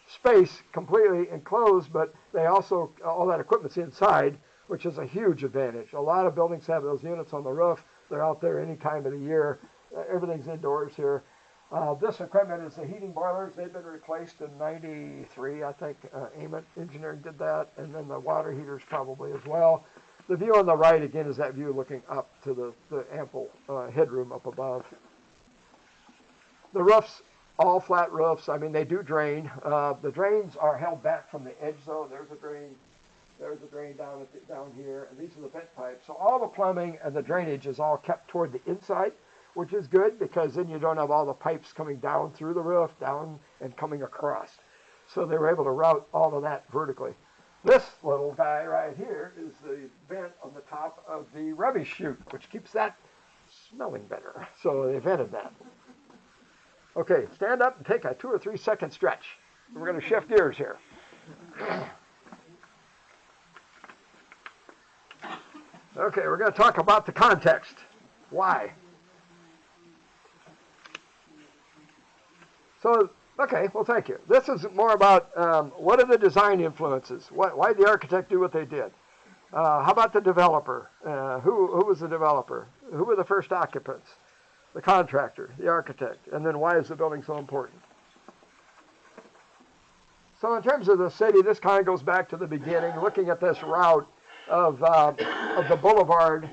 space completely enclosed, but they also, all that equipment's inside, which is a huge advantage. A lot of buildings have those units on the roof. They're out there any time of the year. Everything's indoors here. This equipment is the heating boilers. They've been replaced in '93, I think. Ament Engineering did that, and then the water heaters probably as well. The view on the right, again, is that view looking up to the ample headroom up above. The roofs, all flat roofs. I mean, they do drain. The drains are held back from the edge, though. There's a drain down here, and these are the vent pipes. So all the plumbing and the drainage is all kept toward the inside, which is good because then you don't have all the pipes coming down through the roof, down and coming across. So they were able to route all of that vertically. This little guy right here is the vent on the top of the rubbish chute, which keeps that smelling better. So they vented that. Okay, stand up and take a 2 or 3 second stretch. We're going to shift gears here. Okay, we're going to talk about the context. Why? So, okay, well, thank you. This is more about what are the design influences? Why did the architect do what they did? How about the developer? Who was the developer? Who were the first occupants? The contractor, the architect, and then why is the building so important? So in terms of the city, this kind of goes back to the beginning, looking at this route of the boulevard.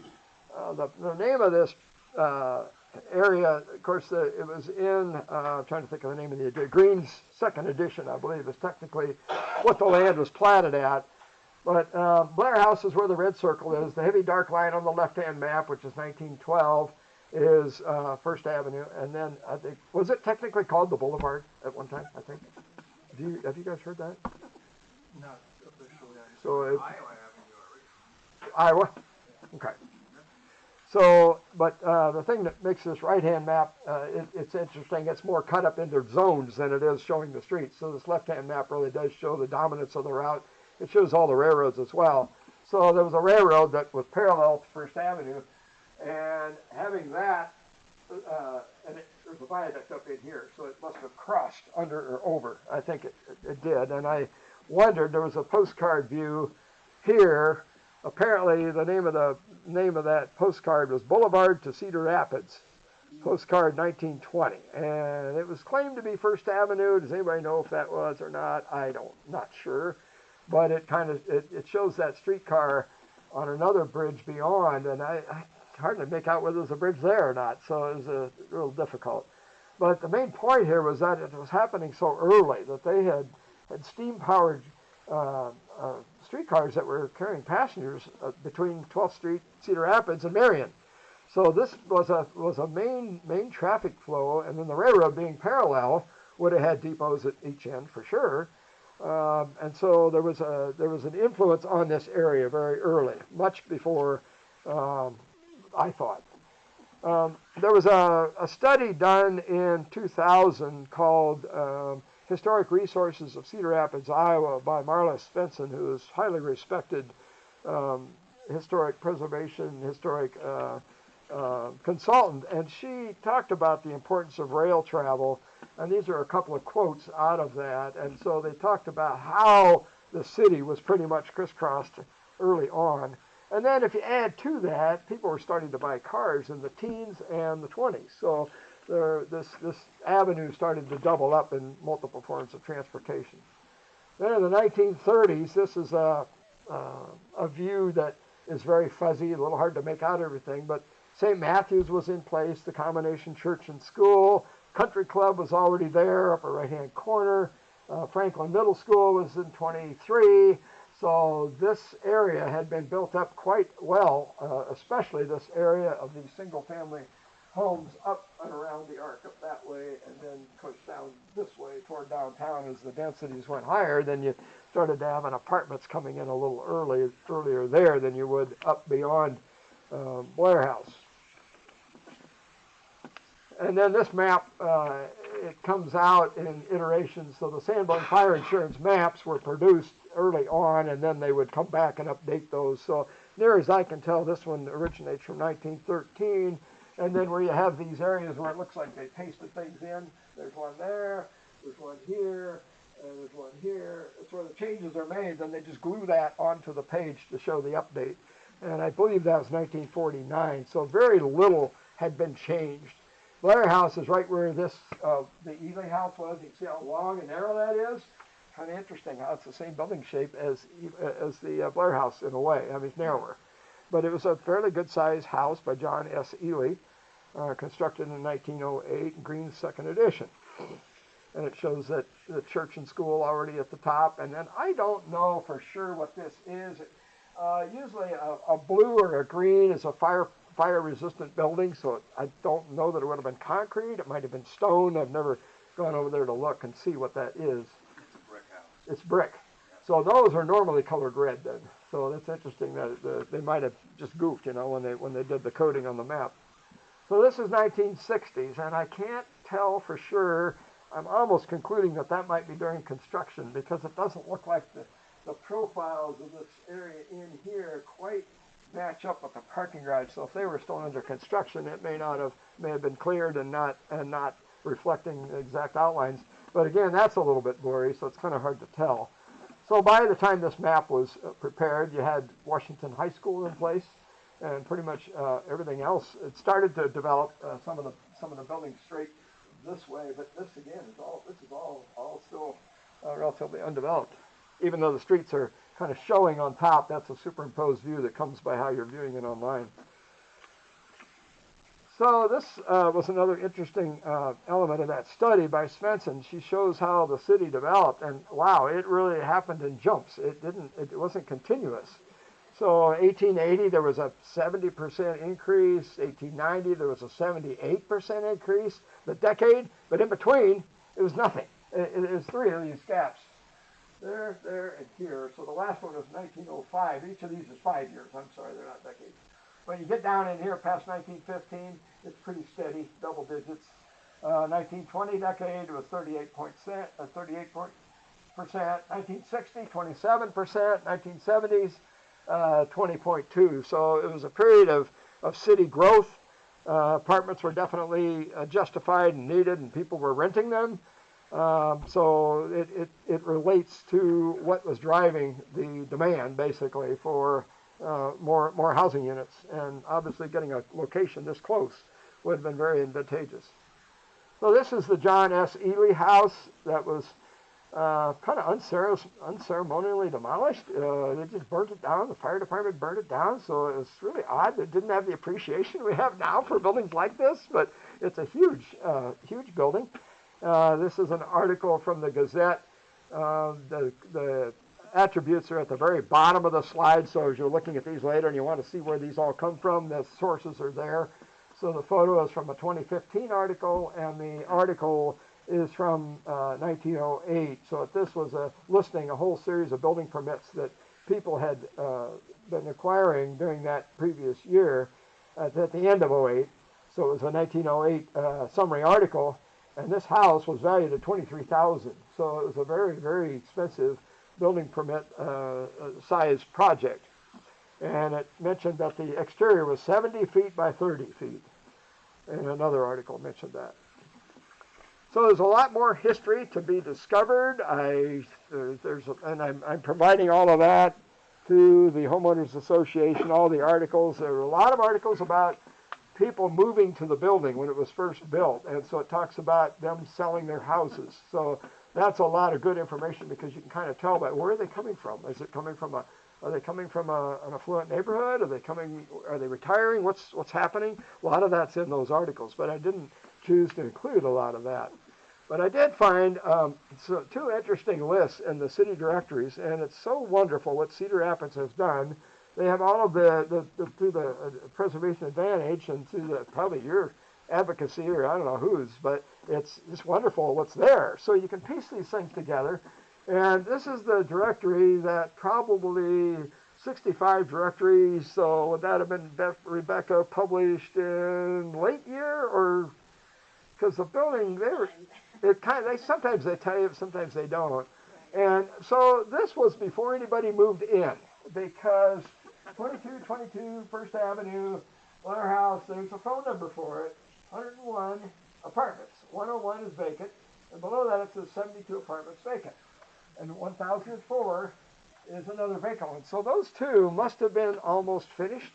The name of this area, of course, it was in, I'm trying to think of the name of the Green's second edition, I believe, is technically what the land was platted at. But Blair House is where the red circle is. The heavy dark line on the left-hand map, which is 1912, is First Avenue. And then, I think, was it technically called the Boulevard at one time, I think? Have you guys heard that? Not officially. So Iowa Avenue. Iowa? Okay. So, but the thing that makes this right-hand map, it's interesting, it's more cut up into zones than it is showing the streets. So this left-hand map really does show the dominance of the route. It shows all the railroads as well. So there was a railroad that was parallel to First Avenue, and having that, there's a viaduct up in here, so it must have crossed under or over. I think it did, and I wondered, there was a postcard view here. Apparently, the name of that postcard was Boulevard to Cedar Rapids, postcard 1920, and it was claimed to be First Avenue. Does anybody know if that was or not? Not sure, but it kind of it shows that streetcar on another bridge beyond, and I hardly make out whether there's a bridge there or not, so it was a real difficult. But the main point here was that it was happening so early that they had steam-powered streetcars that were carrying passengers between 12th Street, Cedar Rapids, and Marion. So this was a main traffic flow, and then the railroad being parallel would have had depots at each end for sure. And so there was an influence on this area very early, much before I thought. There was a study done in 2000 called Historic Resources of Cedar Rapids, Iowa, by Marla Svensson, who is highly respected historic preservation, historic consultant, and she talked about the importance of rail travel, and these are a couple of quotes out of that. And so they talked about how the city was pretty much crisscrossed early on. And then if you add to that, people were starting to buy cars in the teens and the 20s. So this avenue started to double up in multiple forms of transportation. Then in the 1930s, this is a view that is very fuzzy, a little hard to make out everything, but St. Matthew's was in place, the combination church and school, country club was already there, upper right-hand corner, Franklin Middle School was in 23, so this area had been built up quite well, especially this area of these single-family homes up and around the arc up that way, and then push down this way toward downtown. As the densities went higher, then you started to have apartments coming in a little earlier there than you would up beyond Blair House. And then this map, it comes out in iterations. So the Sanborn Fire Insurance maps were produced early on, and then they would come back and update those. So near as I can tell, this one originates from 1913. And then where you have these areas where it looks like they pasted things in, there's one there, there's one here, and there's one here. It's where the changes are made, then they just glue that onto the page to show the update. And I believe that was 1949, so very little had been changed. Blair House is right where this, the Ely House was. You can see how long and narrow that is. Kind of interesting how it's the same building shape as the Blair House in a way. I mean, it's narrower. But it was a fairly good-sized house by John S. Ely, constructed in 1908, Green's second edition. And it shows that the church and school already at the top. And then I don't know for sure what this is. Usually a blue or a green is a fire-resistant building, so I don't know that it would have been concrete. It might have been stone. I've never gone over there to look and see what that is. It's a brick house. It's brick. So those are normally colored red then. So that's interesting that they might have just goofed, you know, when they did the coding on the map. So this is 1960s, and I can't tell for sure I'm almost concluding that that might be during construction because it doesn't look like the profiles of this area in here quite match up with the parking garage. So if they were still under construction, it may have been cleared and not reflecting the exact outlines. But again, that's a little bit blurry, so it's kind of hard to tell. So by the time this map was prepared, you had Washington High School in place, and pretty much everything else. It started to develop some of the buildings straight this way, but this again is all still relatively undeveloped. Even though the streets are kind of showing on top, that's a superimposed view that comes by how you're viewing it online. So this was another interesting element of that study by Svensson. She shows how the city developed, and wow, it really happened in jumps. It wasn't continuous. So 1880 there was a 70% increase. 1890 there was a 78% increase. The decade, but in between it was nothing. It was three of these gaps. There, and here. So the last one was 1905. Each of these is 5 years. I'm sorry, they're not decades. When you get down in here past 1915, it's pretty steady, double digits. 1920 decade was 38%. 1960, 27%. 1970s, 20.2. So it was a period of city growth. Apartments were definitely justified and needed, and people were renting them. So it relates to what was driving the demand, basically, for more housing units. And obviously getting a location this close would have been very advantageous. So this is the John S. Ely house that was kind of unceremonially demolished. They just burnt it down. The fire department burned it down. So it was really odd. It didn't have the appreciation we have now for buildings like this, but it's a huge building. This is an article from the Gazette. The attributes are at the very bottom of the slide, so as you're looking at these later and you want to see where these all come from, the sources are there. So the photo is from a 2015 article, and the article is from 1908. So this was listing a whole series of building permits that people had been acquiring during that previous year at the end of '08. So it was a 1908 summary article. And this house was valued at $23,000, so it was a very, very expensive building permit size project. And it mentioned that the exterior was 70 feet by 30 feet. And another article mentioned that. So there's a lot more history to be discovered. I'm providing all of that to the Homeowners Association, all the articles. There were a lot of articles about people moving to the building when it was first built, and so it talks about them selling their houses. So that's a lot of good information because you can kind of tell by where are they coming from. Is it coming from are they coming from an affluent neighborhood? Are they retiring? What's happening? A lot of that's in those articles, but I didn't choose to include a lot of that. But I did find two interesting lists in the city directories, and it's so wonderful what Cedar Rapids has done. They have all of through the preservation advantage and through probably your advocacy, or I don't know whose, but it's wonderful what's there. So you can piece these things together. And this is the directory that probably 65 directories. So would that have been Rebecca published in late year, or because the building sometimes they tell you, sometimes they don't. And so this was before anybody moved in, because 2222 First Avenue, Blair House, there's a phone number for it, 101 apartments. 101 is vacant, and below that it says 72 apartments vacant. And 1004 is another vacant one. So those two must have been almost finished,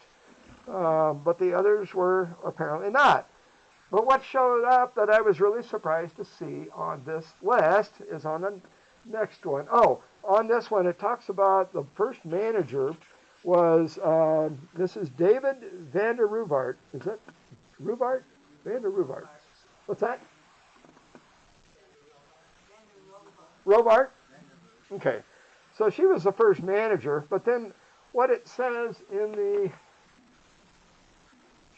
but the others were apparently not. But what showed up that I was really surprised to see on this list is on the next one. Oh, on this one it talks about the first manager was, this is David van der Roevaart. Is it Roevaart? Van der Roevaart. What's that? Roevaart? Okay. So she was the first manager, but then what it says in the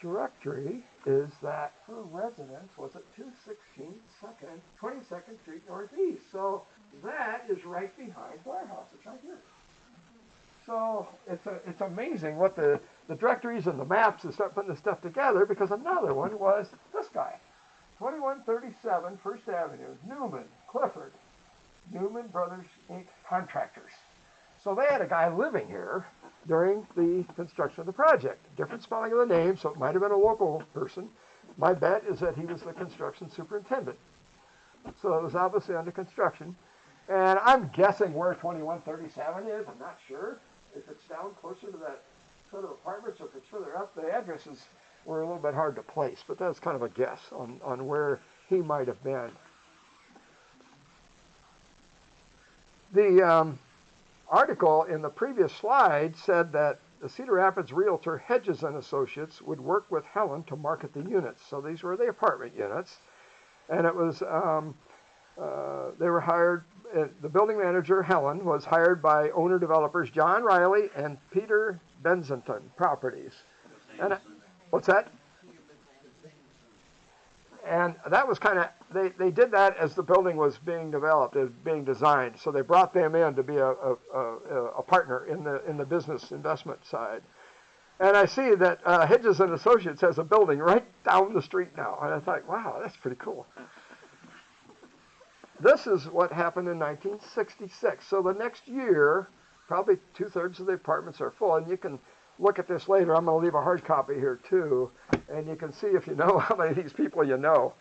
directory is that her residence was at 216 22nd Street Northeast. So that is right behind Blair House. It's right here. So it's amazing what the directories and the maps and start putting this stuff together, because another one was this guy. 2137 First Avenue, Newman, Clifford, Newman Brothers Inc. Contractors. So they had a guy living here during the construction of the project. Different spelling of the name, so it might have been a local person. My bet is that he was the construction superintendent. So it was obviously under construction. And I'm guessing where 2137 is. I'm not sure. If it's down closer to that sort of apartments or if it's further up, the addresses were a little bit hard to place. But that's kind of a guess on where he might have been. The article in the previous slide said that the Cedar Rapids realtor Hedges and Associates would work with Helen to market the units. So these were the apartment units. And it was, they were hired, the building manager, Helen, was hired by owner-developers John Riley and Peter Benzenton Properties. And what's that? And that was kind of, they did that as the building was being developed, as being designed. So they brought them in to be a partner in the business investment side. And I see that Hedges and Associates has a building right down the street now. And I thought, wow, that's pretty cool. This is what happened in 1966. So the next year, probably 2/3 of the apartments are full. And you can look at this later. I'm going to leave a hard copy here too. And you can see if you know how many of these people you know.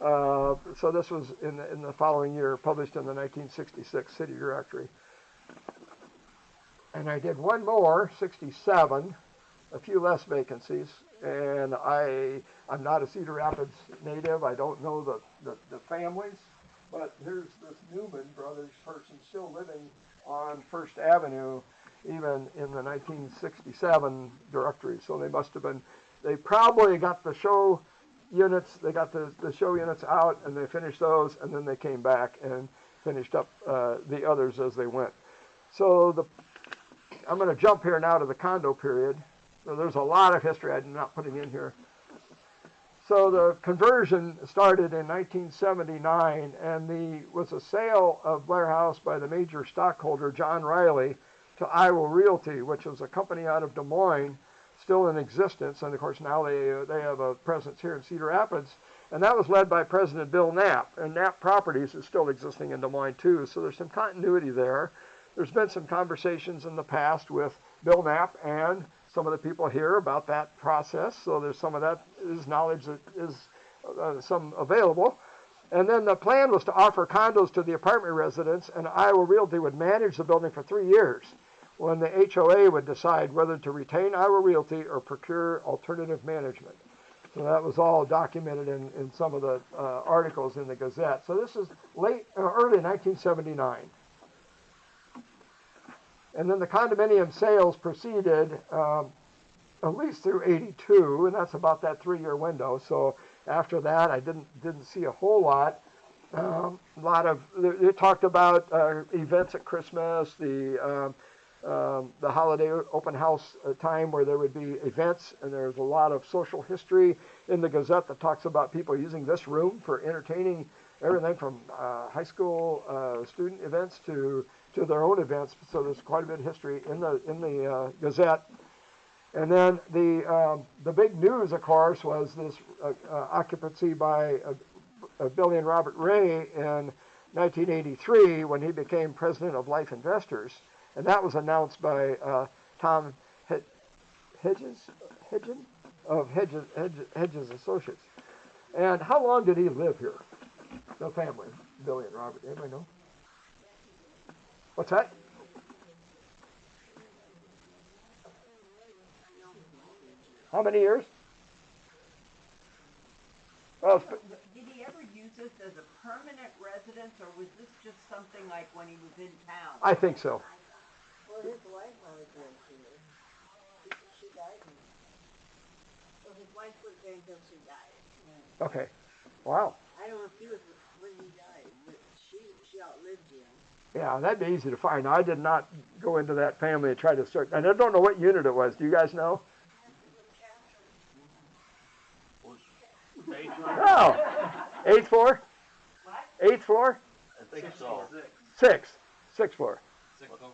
So this was in the following year, published in the 1966 City Directory. And I did one more, 67, a few less vacancies. And I'm not a Cedar Rapids native. I don't know the families. But here's this Newman Brothers person still living on First Avenue, even in the 1967 directory. So they must have been, they probably got the show units, they got the show units out and they finished those and then they came back and finished up the others as they went. So I'm going to jump here now to the condo period. So there's a lot of history I'm not putting in here. So the conversion started in 1979 and was a sale of Blair House by the major stockholder John Riley to Iowa Realty, which was a company out of Des Moines, still in existence. And of course now they have a presence here in Cedar Rapids. And that was led by President Bill Knapp. And Knapp Properties is still existing in Des Moines too. So there's some continuity there. There's been some conversations in the past with Bill Knapp and some of the people here about that process. So there's some of that is knowledge that is some available. And then the plan was to offer condos to the apartment residents, and Iowa Realty would manage the building for 3 years when the HOA would decide whether to retain Iowa Realty or procure alternative management. So that was all documented in some of the articles in the Gazette. So this is early 1979. And then the condominium sales proceeded at least through 82, and that's about that 3-year window. So after that, I didn't see a whole lot. They talked about events at Christmas, the holiday open house time where there would be events, and there's a lot of social history in the Gazette that talks about people using this room for entertaining everything from high school student events to their own events. So there's quite a bit of history in the Gazette. And then the big news, of course, was this occupancy by Billy and Robert Ray in 1983 when he became president of Life Investors. And that was announced by Tom Hedges of Hedges Associates. And how long did he live here? The family, Billy and Robert. Anybody know? What's that? How many years? Well, did he ever use this as a permanent residence, or was this just something like when he was in town? I think so. Well, his wife always lived here. She died. Well, his wife was there until she died. Yeah. Okay. Wow. I don't know if he was when he died, but she outlived him. Yeah, that'd be easy to find. I did not go into that family and try to search. And I don't know what unit it was. Do you guys know? Oh, 8th floor? What? 8th floor? I think so. 6th floor. 605,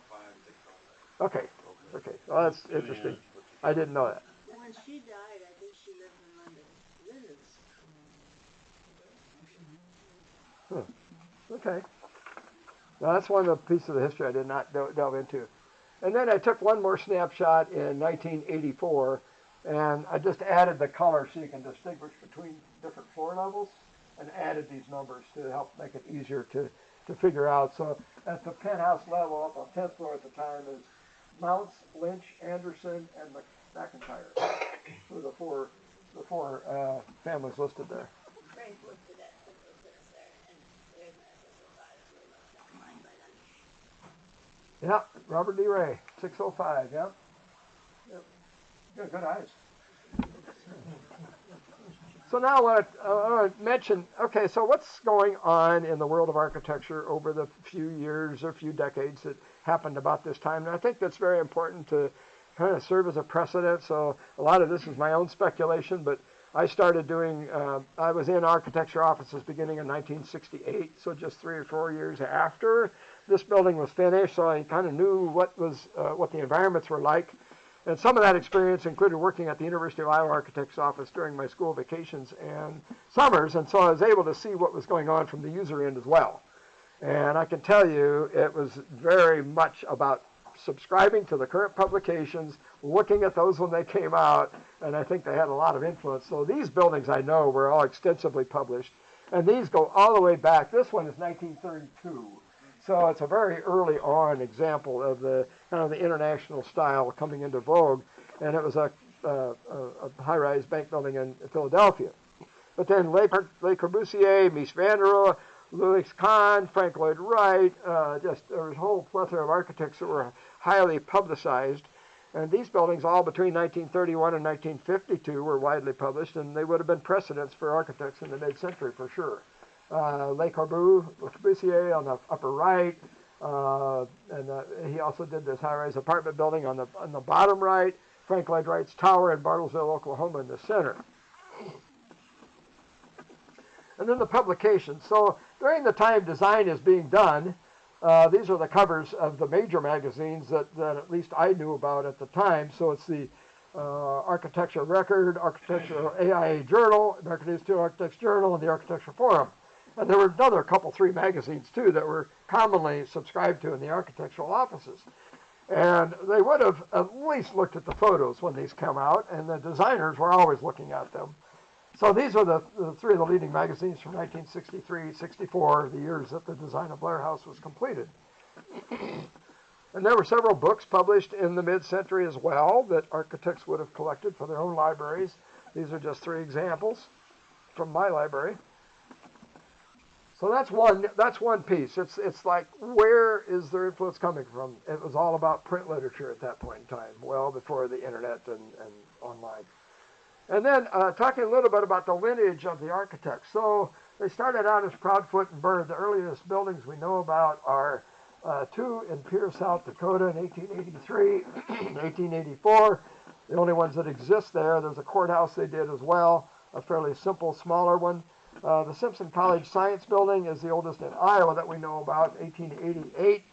605. Okay. Well, that's interesting. I didn't know that. When she died, I think she lived in London. Liz. Huh. Okay. Now that's one of the pieces of the history I did not delve into. And then I took one more snapshot in 1984, and I just added the color so you can distinguish between different floor levels, and added these numbers to help make it easier to figure out. So at the penthouse level, up on 10th floor at the time, is Mounts, Lynch, Anderson, and McIntyre. So the four families listed there. Frank looked at that business there, and there's my SSO5, so we must have mine by then. Yeah, Robert D. Ray, 605, yeah. Yep. Good eyes. So now what I want to mention, okay, so what's going on in the world of architecture over the few years or few decades that happened about this time? And I think that's very important to kind of serve as a precedent. So a lot of this is my own speculation, but I started doing, I was in architecture offices beginning in 1968, so just 3 or 4 years after this building was finished, so I kind of knew what the environments were like. And some of that experience included working at the University of Iowa Architect's office during my school vacations and summers, and so I was able to see what was going on from the user end as well. And I can tell you it was very much about subscribing to the current publications, looking at those when they came out, and I think they had a lot of influence. So these buildings I know were all extensively published, and these go all the way back. This one is 1932. So it's a very early on example of the kind of the international style coming into vogue, and it was a high-rise bank building in Philadelphia. But then Le Corbusier, Mies van der Rohe, Louis Kahn, Frank Lloyd Wright, just there was a whole plethora of architects that were highly publicized. And these buildings, all between 1931 and 1952, were widely published, and they would have been precedents for architects in the mid-century for sure. Le Corbusier on the upper right, and he also did this high-rise apartment building on the bottom right. Frank Lloyd Wright's tower in Bartlesville, Oklahoma, in the center. And then the publications. So during the time design is being done, these are the covers of the major magazines that at least I knew about at the time. So it's the Architecture Record, Architectural AIA Journal, American Institute of Architects Journal, and the Architecture Forum. And there were another couple, 3 magazines, too, that were commonly subscribed to in the architectural offices. And they would have at least looked at the photos when these come out, and the designers were always looking at them. So these are the 3 of the leading magazines from 1963, 64, the years that the design of Blair House was completed. And there were several books published in the mid-century as well that architects would have collected for their own libraries. These are just 3 examples from my library. So that's one piece. It's like, where is their influence coming from? It was all about print literature at that point in time, well before the internet and online. And then talking a little bit about the lineage of the architects. So they started out as Proudfoot and Bird. The earliest buildings we know about are 2 in Pierre, South Dakota in 1883, 1884. The only ones that exist there. There's a courthouse they did as well, a fairly simple, smaller one. The Simpson College Science Building is the oldest in Iowa that we know about, 1888.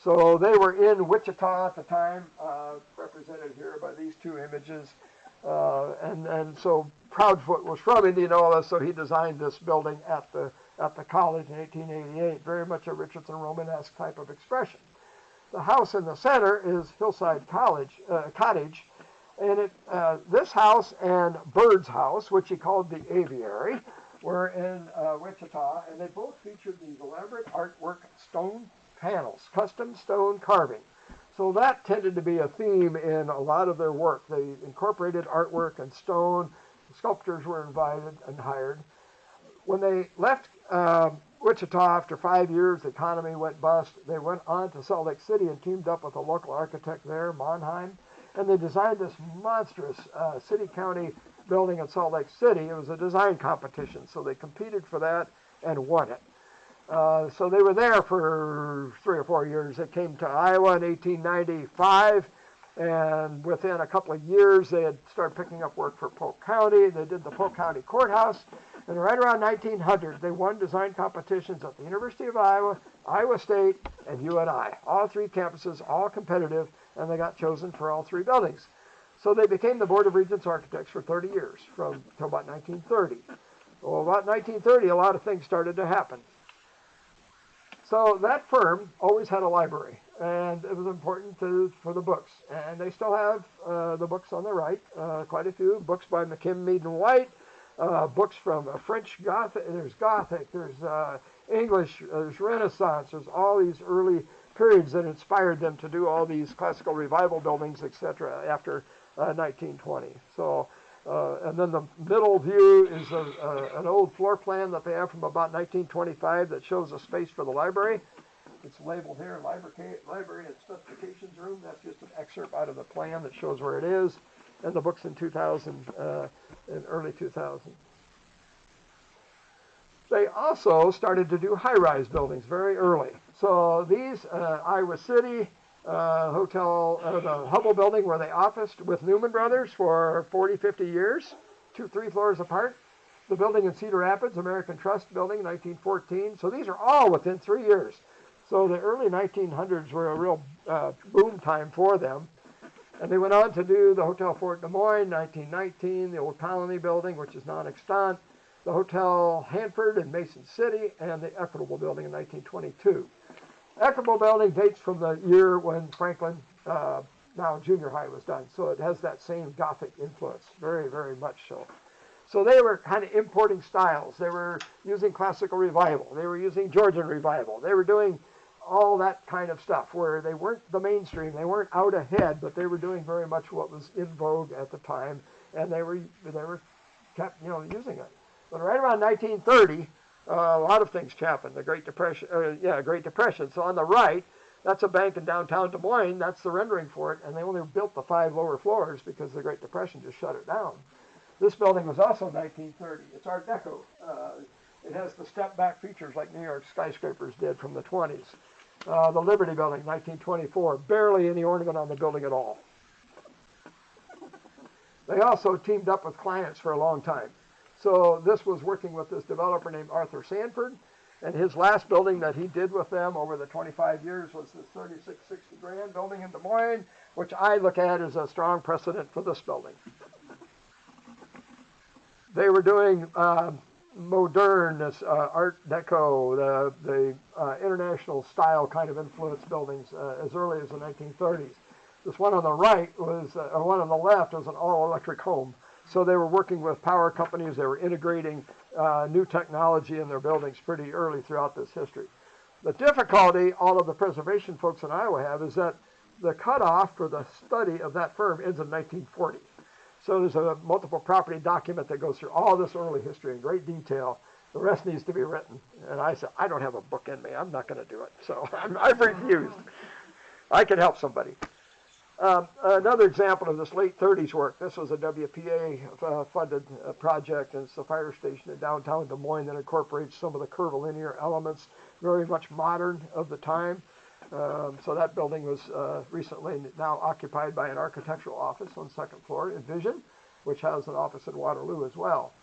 So they were in Wichita at the time, represented here by these 2 images. And so Proudfoot was from Indianola, so he designed this building at the college in 1888, very much a Richardson Romanesque type of expression. The house in the center is Hillside Cottage, and this house and Bird's house, which he called the Aviary, were in Wichita, and they both featured these elaborate artwork stone panels, custom stone carving. So that tended to be a theme in a lot of their work. They incorporated artwork and stone. Sculptors were invited and hired. When they left Wichita after 5 years, the economy went bust. They went on to Salt Lake City and teamed up with a local architect there, Monheim, and they designed this monstrous city-county building in Salt Lake City. It was a design competition, so they competed for that and won it. So they were there for 3 or 4 years. They came to Iowa in 1895, and within a couple of years, they had started picking up work for Polk County. They did the Polk County Courthouse, and right around 1900, they won design competitions at the University of Iowa, Iowa State, and UNI. All 3 campuses, all competitive, and they got chosen for all 3 buildings. So they became the Board of Regents Architects for 30 years, until about 1930. Well, about 1930, a lot of things started to happen. So that firm always had a library, and it was important for the books. And they still have the books on the right, quite a few books by McKim, Mead, and White, books from French Gothic, there's English, there's Renaissance, there's all these early periods that inspired them to do all these classical revival buildings, etc., after 1920. So, and then the middle view is an old floor plan that they have from about 1925 that shows a space for the library. It's labeled here, library and specifications room. That's just an excerpt out of the plan that shows where it is. And the book's in 2000, in early 2000. They also started to do high-rise buildings very early. So these, Iowa City Hotel, the Hubble building where they officed with Newman Brothers for 40, 50 years, 3 floors apart. The building in Cedar Rapids, American Trust building, 1914. So these are all within 3 years. So the early 1900s were a real boom time for them. And they went on to do the Hotel Fort Des Moines, 1919, the Old Colony building, which is non-extant, the Hotel Hanford in Mason City, and the Equitable building in 1922. Equitable building dates from the year when Franklin, now junior high, was done. So it has that same Gothic influence, very, very much so. So they were kind of importing styles. They were using classical revival. They were using Georgian revival. They were doing all that kind of stuff where they weren't the mainstream. They weren't out ahead, but they were doing very much what was in vogue at the time, and they were kept using it. But right around 1930, a lot of things happened. The Great Depression, Great Depression. So on the right, that's a bank in downtown Des Moines. That's the rendering for it, and they only built the 5 lower floors because the Great Depression just shut it down. This building was also 1930. It's Art Deco. It has the step-back features like New York skyscrapers did from the 20s. The Liberty Building, 1924. Barely any ornament on the building at all. They also teamed up with clients for a long time. So this was working with this developer named Arthur Sanford, and his last building that he did with them over the 25 years was this 3660 grand building in Des Moines, which I look at as a strong precedent for this building. They were doing modern, Art Deco, the international style kind of influence buildings as early as the 1930s. This one on the right was, one on the left was an all-electric home. So they were working with power companies. They were integrating new technology in their buildings pretty early throughout this history. The difficulty all of the preservation folks in Iowa have is that the cutoff for the study of that firm ends in 1940. So there's a multiple property document that goes through all this early history in great detail. The rest needs to be written. And I said, I don't have a book in me. I'm not going to do it. So I've refused. I can help somebody. Another example of this late 30s work, this was a WPA-funded project, and it's the fire station in downtown Des Moines that incorporates some of the curvilinear elements, very much modern of the time. So that building was recently now occupied by an architectural office on the second floor, Envision, which has an office in Waterloo as well.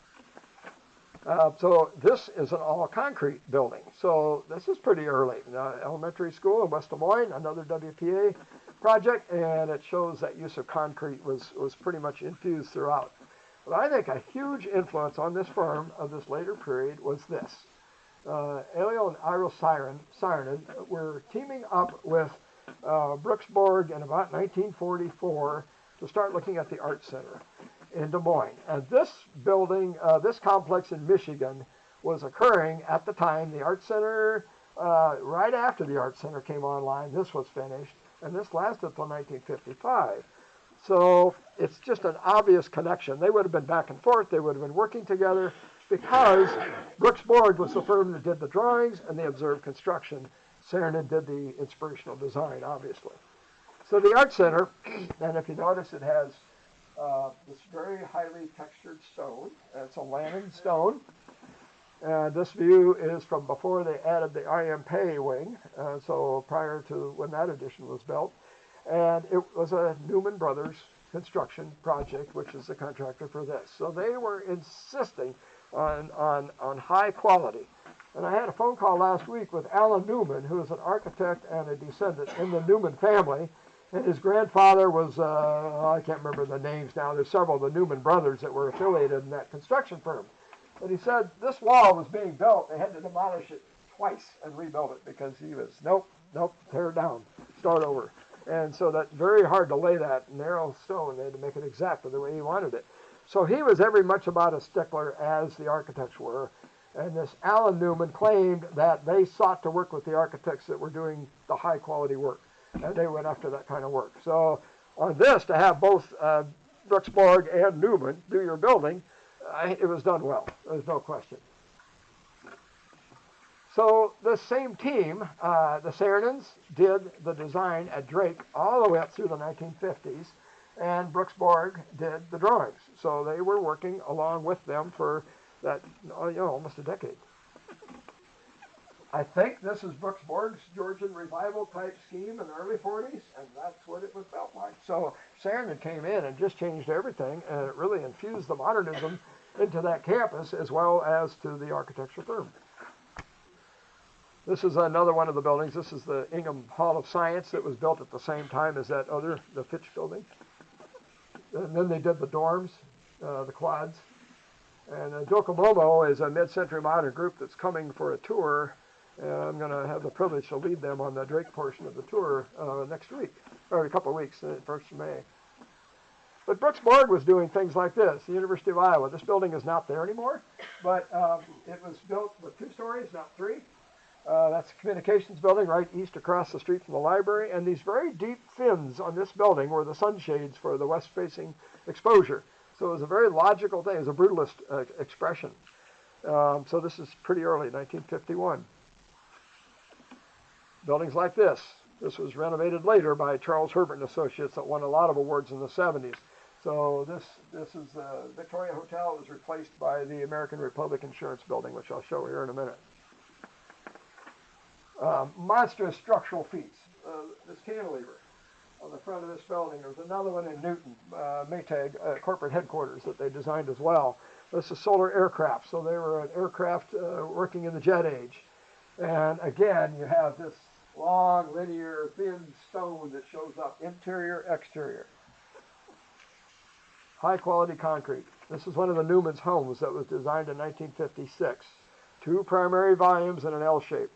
So this is an all-concrete building. So this is pretty early. Elementary school in West Des Moines, another WPA project, and it shows that use of concrete was pretty much infused throughout. But I think a huge influence on this firm of this later period was this. Elio and Iro Saarinen were teaming up with Brooks Borg in about 1944 to start looking at the Art Center in Des Moines. And this building, this complex in Michigan was occurring at the time. The Art Center, right after the Art Center came online, this was finished, and this lasted until 1955. So it's just an obvious connection. They would have been back and forth. They would have been working together because Brooks Borg was the firm that did the drawings and they observed construction. Saarinen did the inspirational design, obviously. So the Art Center, and if you notice, it has this very highly textured stone. It's a Lannon stone. This view is from before they added the IMP wing, so prior to when that addition was built. And it was a Newman Brothers construction project, which is the contractor for this. So they were insisting on high quality. And I had a phone call last week with Alan Newman, who is an architect and a descendant in the Newman family. And his grandfather was, I can't remember the names now. There's several of the Newman brothers that were affiliated in that construction firm. But he said this wall was being built. They had to demolish it twice and rebuilt it because he was, nope, tear it down, start over. And so that's very hard to lay that narrow stone. They had to make it exactly the way he wanted it. So he was every much about a stickler as the architects were. And this Alan Newman claimed that they sought to work with the architects that were doing the high quality work. And they went after that kind of work. So on this, to have both Brooks Borg and Newman do your building, it was done well. There's no question. So the same team, the Saarnens, did the design at Drake all the way up through the 1950s, and Brooks Borg did the drawings. So they were working along with them for that, almost a decade. I think this is Brooks Borg's Georgian revival type scheme in the early 40s, and that's what it was built like. So Saarnen came in and just changed everything, and it really infused the modernism into that campus as well as to the architecture firm. This is another one of the buildings. This is the Ingham Hall of Science that was built at the same time as that other, the Fitch building. And then they did the dorms, the quads. And Docomomo is a mid-century modern group that's coming for a tour. And I'm going to have the privilege to lead them on the Drake portion of the tour next week, or in a couple of weeks, 1st of May. But Brooks Borg was doing things like this. The University of Iowa, this building is not there anymore, but it was built with 2 stories, not 3. That's the communications building right east across the street from the library. And these very deep fins on this building were the sunshades for the west-facing exposure. So it was a very logical thing. It was a brutalist expression. So this is pretty early, 1951. Buildings like this. This was renovated later by Charles Herbert and Associates that won a lot of awards in the 70s. So this is the Victoria Hotel. It was replaced by the American Republic Insurance Building, which I'll show here in a minute. Monstrous structural feats. This cantilever on the front of this building. There's another one in Newton, Maytag, corporate headquarters that they designed as well. This is solar aircraft, so they were an aircraft working in the jet age. And again, you have this long, linear, thin stone that shows up, interior, exterior. High quality concrete. This is one of the Newman's homes that was designed in 1956. 2 primary volumes in an L shape.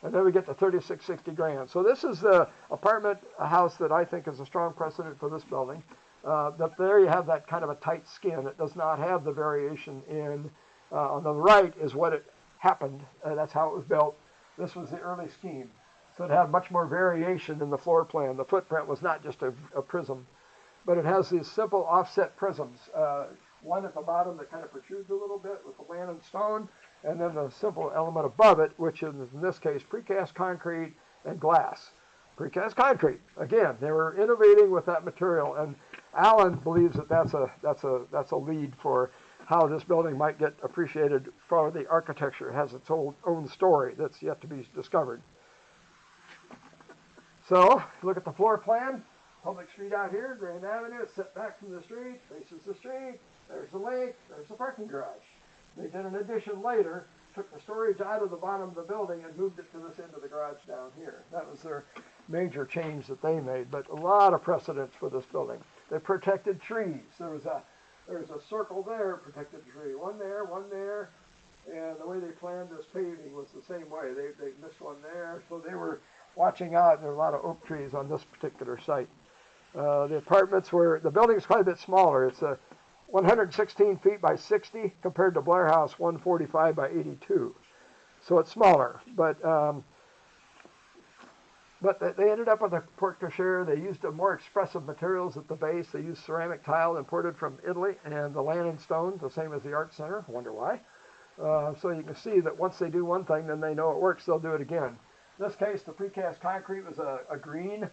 And then we get to 3660 grand. So this is the apartment house that I think is a strong precedent for this building. That there you have that kind of a tight skin. It does not have the variation in, on the right is what it happened. That's how it was built. This was the early scheme. So it had much more variation in the floor plan. The footprint was not just a prism, but it has these simple offset prisms. One at the bottom that kind of protrudes a little bit with the land and stone, and then the simple element above it, which is in this case precast concrete and glass. Precast concrete. Again, they were innovating with that material, and Alan believes that that's a lead for how this building might get appreciated for the architecture. It has its own story that's yet to be discovered. So, look at the floor plan. Public street out here, Grand Avenue, it's set back from the street, faces the street. There's the lake, there's the parking garage. They did an addition later, took the storage out of the bottom of the building and moved it to this end of the garage down here. That was their major change that they made, but a lot of precedents for this building. They protected trees. There was a circle there, protected tree. One there, and the way they planned this paving was the same way. They missed one there, so they were watching out, and there were a lot of oak trees on this particular site. The apartments the building is quite a bit smaller. It's 116 feet by 60 compared to Blair House 145 by 82. So it's smaller, but they ended up with a porte cochere. They used more expressive materials at the base. They used ceramic tile imported from Italy and the land and stone, the same as the Art Center. I wonder why. So you can see that once they do one thing, then they know it works, they'll do it again. In this case, the precast concrete was a green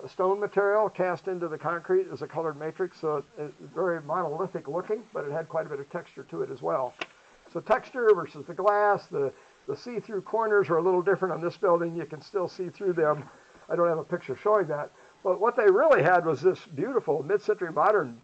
stone material cast into the concrete as a colored matrix, so it's very monolithic looking, but it had quite a bit of texture to it as well. So texture versus the glass, the see-through corners are a little different on this building. You can still see through them. I don't have a picture showing that, but what they really had was this beautiful mid-century modern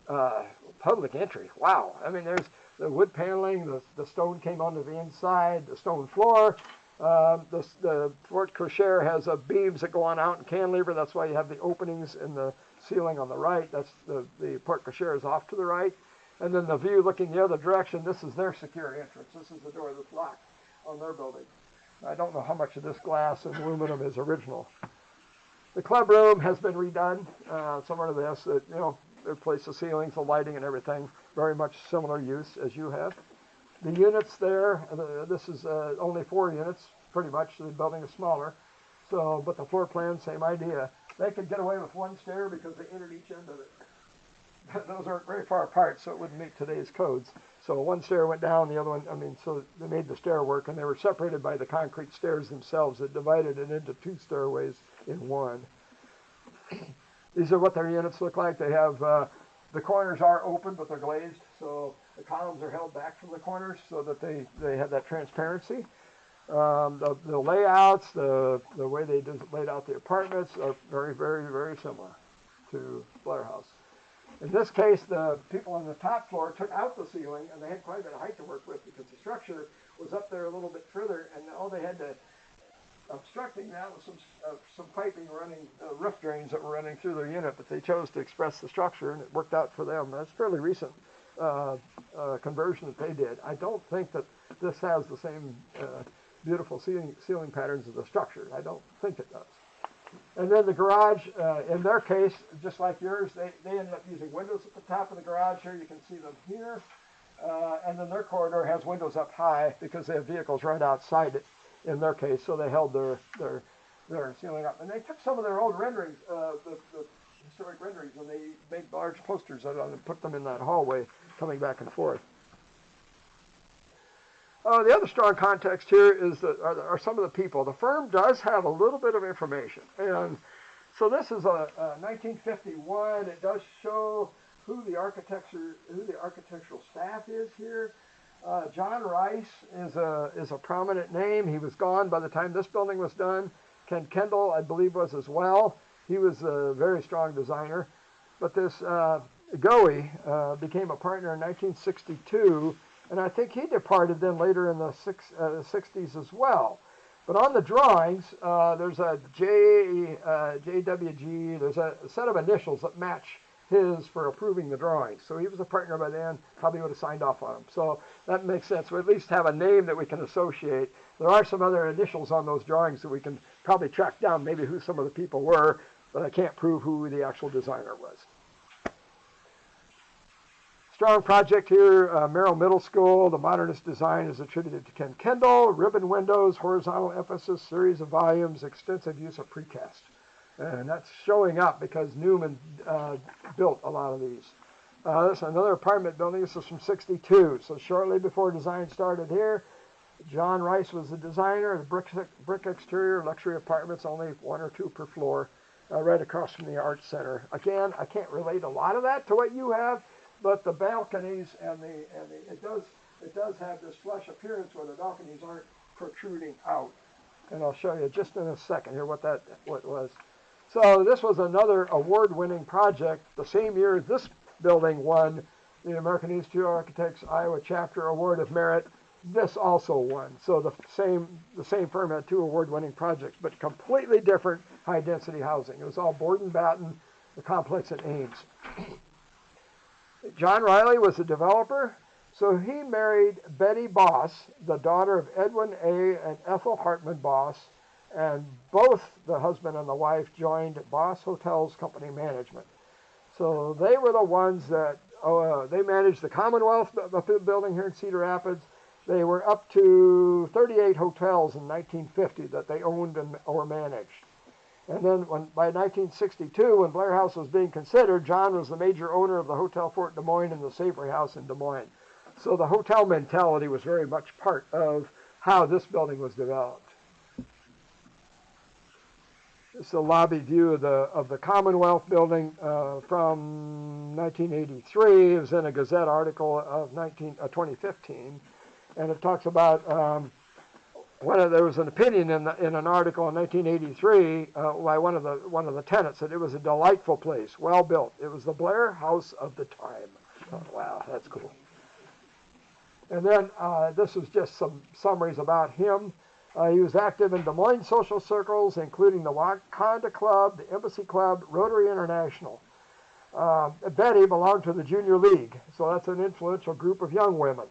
public entry. Wow. I mean, there's the wood paneling, the stone came onto the inside, the stone floor. The porte cochere has beams that go on out in cantilever. That's why you have the openings in the ceiling on the right. That's the porte cochere is off to the right. And then the view looking the other direction, this is their secure entrance. This is the door that's locked on their building. I don't know how much of this glass and aluminum is original. The club room has been redone, similar to this. They replaced the ceilings, the lighting, and everything. Very much similar use as you have. The units there, this is only 4 units, pretty much. The building is smaller. So, but the floor plan, same idea. They could get away with 1 stair because they entered each end of it. Those aren't very far apart, so it wouldn't meet today's codes. So 1 stair went down, the other one, so they made the stair work, and they were separated by the concrete stairs themselves that divided it into 2 stairways in 1. These are what their units look like. They have, the corners are open, but they're glazed, so the columns are held back from the corners so that they have that transparency. The layouts, the way they laid out the apartments are very, very, very similar to Blair House. In this case, the people on the top floor took out the ceiling, and they had quite a bit of height to work with because the structure was up there a little bit further, and all they had to obstructing that was some piping running, roof drains that were running through their unit, but they chose to express the structure, and it worked out for them. That's fairly recent conversion that they did. I don't think that this has the same beautiful ceiling patterns as the structure. I don't think it does. And then the garage, in their case, just like yours, they ended up using windows at the top of the garage. Here you can see them here. And then their corridor has windows up high because they have vehicles right outside it in their case, so they held their ceiling up. And they took some of their old renderings, the historic renderings, and they made large posters out of them and put them in that hallway coming back and forth. The other strong context here is are some of the people. The firm does have a little bit of information. And so this is a 1951. It does show who the architectural staff is here. John Rice is a prominent name. He was gone by the time this building was done. Ken Kendall, I believe, was as well. He was a very strong designer. But this Goey became a partner in 1962, and I think he departed then later in the 60s as well. But on the drawings, there's a JWG, there's a set of initials that match his for approving the drawings. So he was a partner by then, probably would have signed off on them. So that makes sense. We at least have a name that we can associate. There are some other initials on those drawings that we can probably track down maybe who some of the people were, but I can't prove who the actual designer was. Strong project here, Merrill Middle School. The modernist design is attributed to Ken Kendall. Ribbon windows, horizontal emphasis, series of volumes, extensive use of precast. And that's showing up because Newman built a lot of these. This is another apartment building. This is from '62. So shortly before design started here, John Rice was the designer. The brick exterior, luxury apartments, only 1 or 2 per floor, right across from the Arts Center. Again, I can't relate a lot of that to what you have, but the balconies and it does have this flush appearance where the balconies aren't protruding out. And I'll show you just in a second here what was. So this was another award-winning project. The same year this building won the American Institute of Architects Iowa Chapter Award of Merit. This also won. So the same firm had 2 award-winning projects, but completely different high-density housing. It was all board and batten, the complex at Ames. John Riley was the developer, so he married Betty Boss, the daughter of Edwin A. and Ethel Hartman Boss, and both the husband and the wife joined Boss Hotels Company Management. So they were the ones that, they managed the Commonwealth building here in Cedar Rapids. They were up to 38 hotels in 1950 that they owned or managed. And then by 1962, when Blair House was being considered, John was the major owner of the Hotel Fort Des Moines and the Savory House in Des Moines. So the hotel mentality was very much part of how this building was developed. It's the lobby view of the Commonwealth building from 1983. It was in a Gazette article of 2015, and it talks about there was an opinion in an article in 1983 by one of the tenants that it was a delightful place, well built. It was the Blair House of the time. Oh, wow, that's cool. And then this is just some summaries about him. He was active in Des Moines social circles, including the Wakanda Club, the Embassy Club, Rotary International. Betty belonged to the Junior League, so that's an influential group of young women.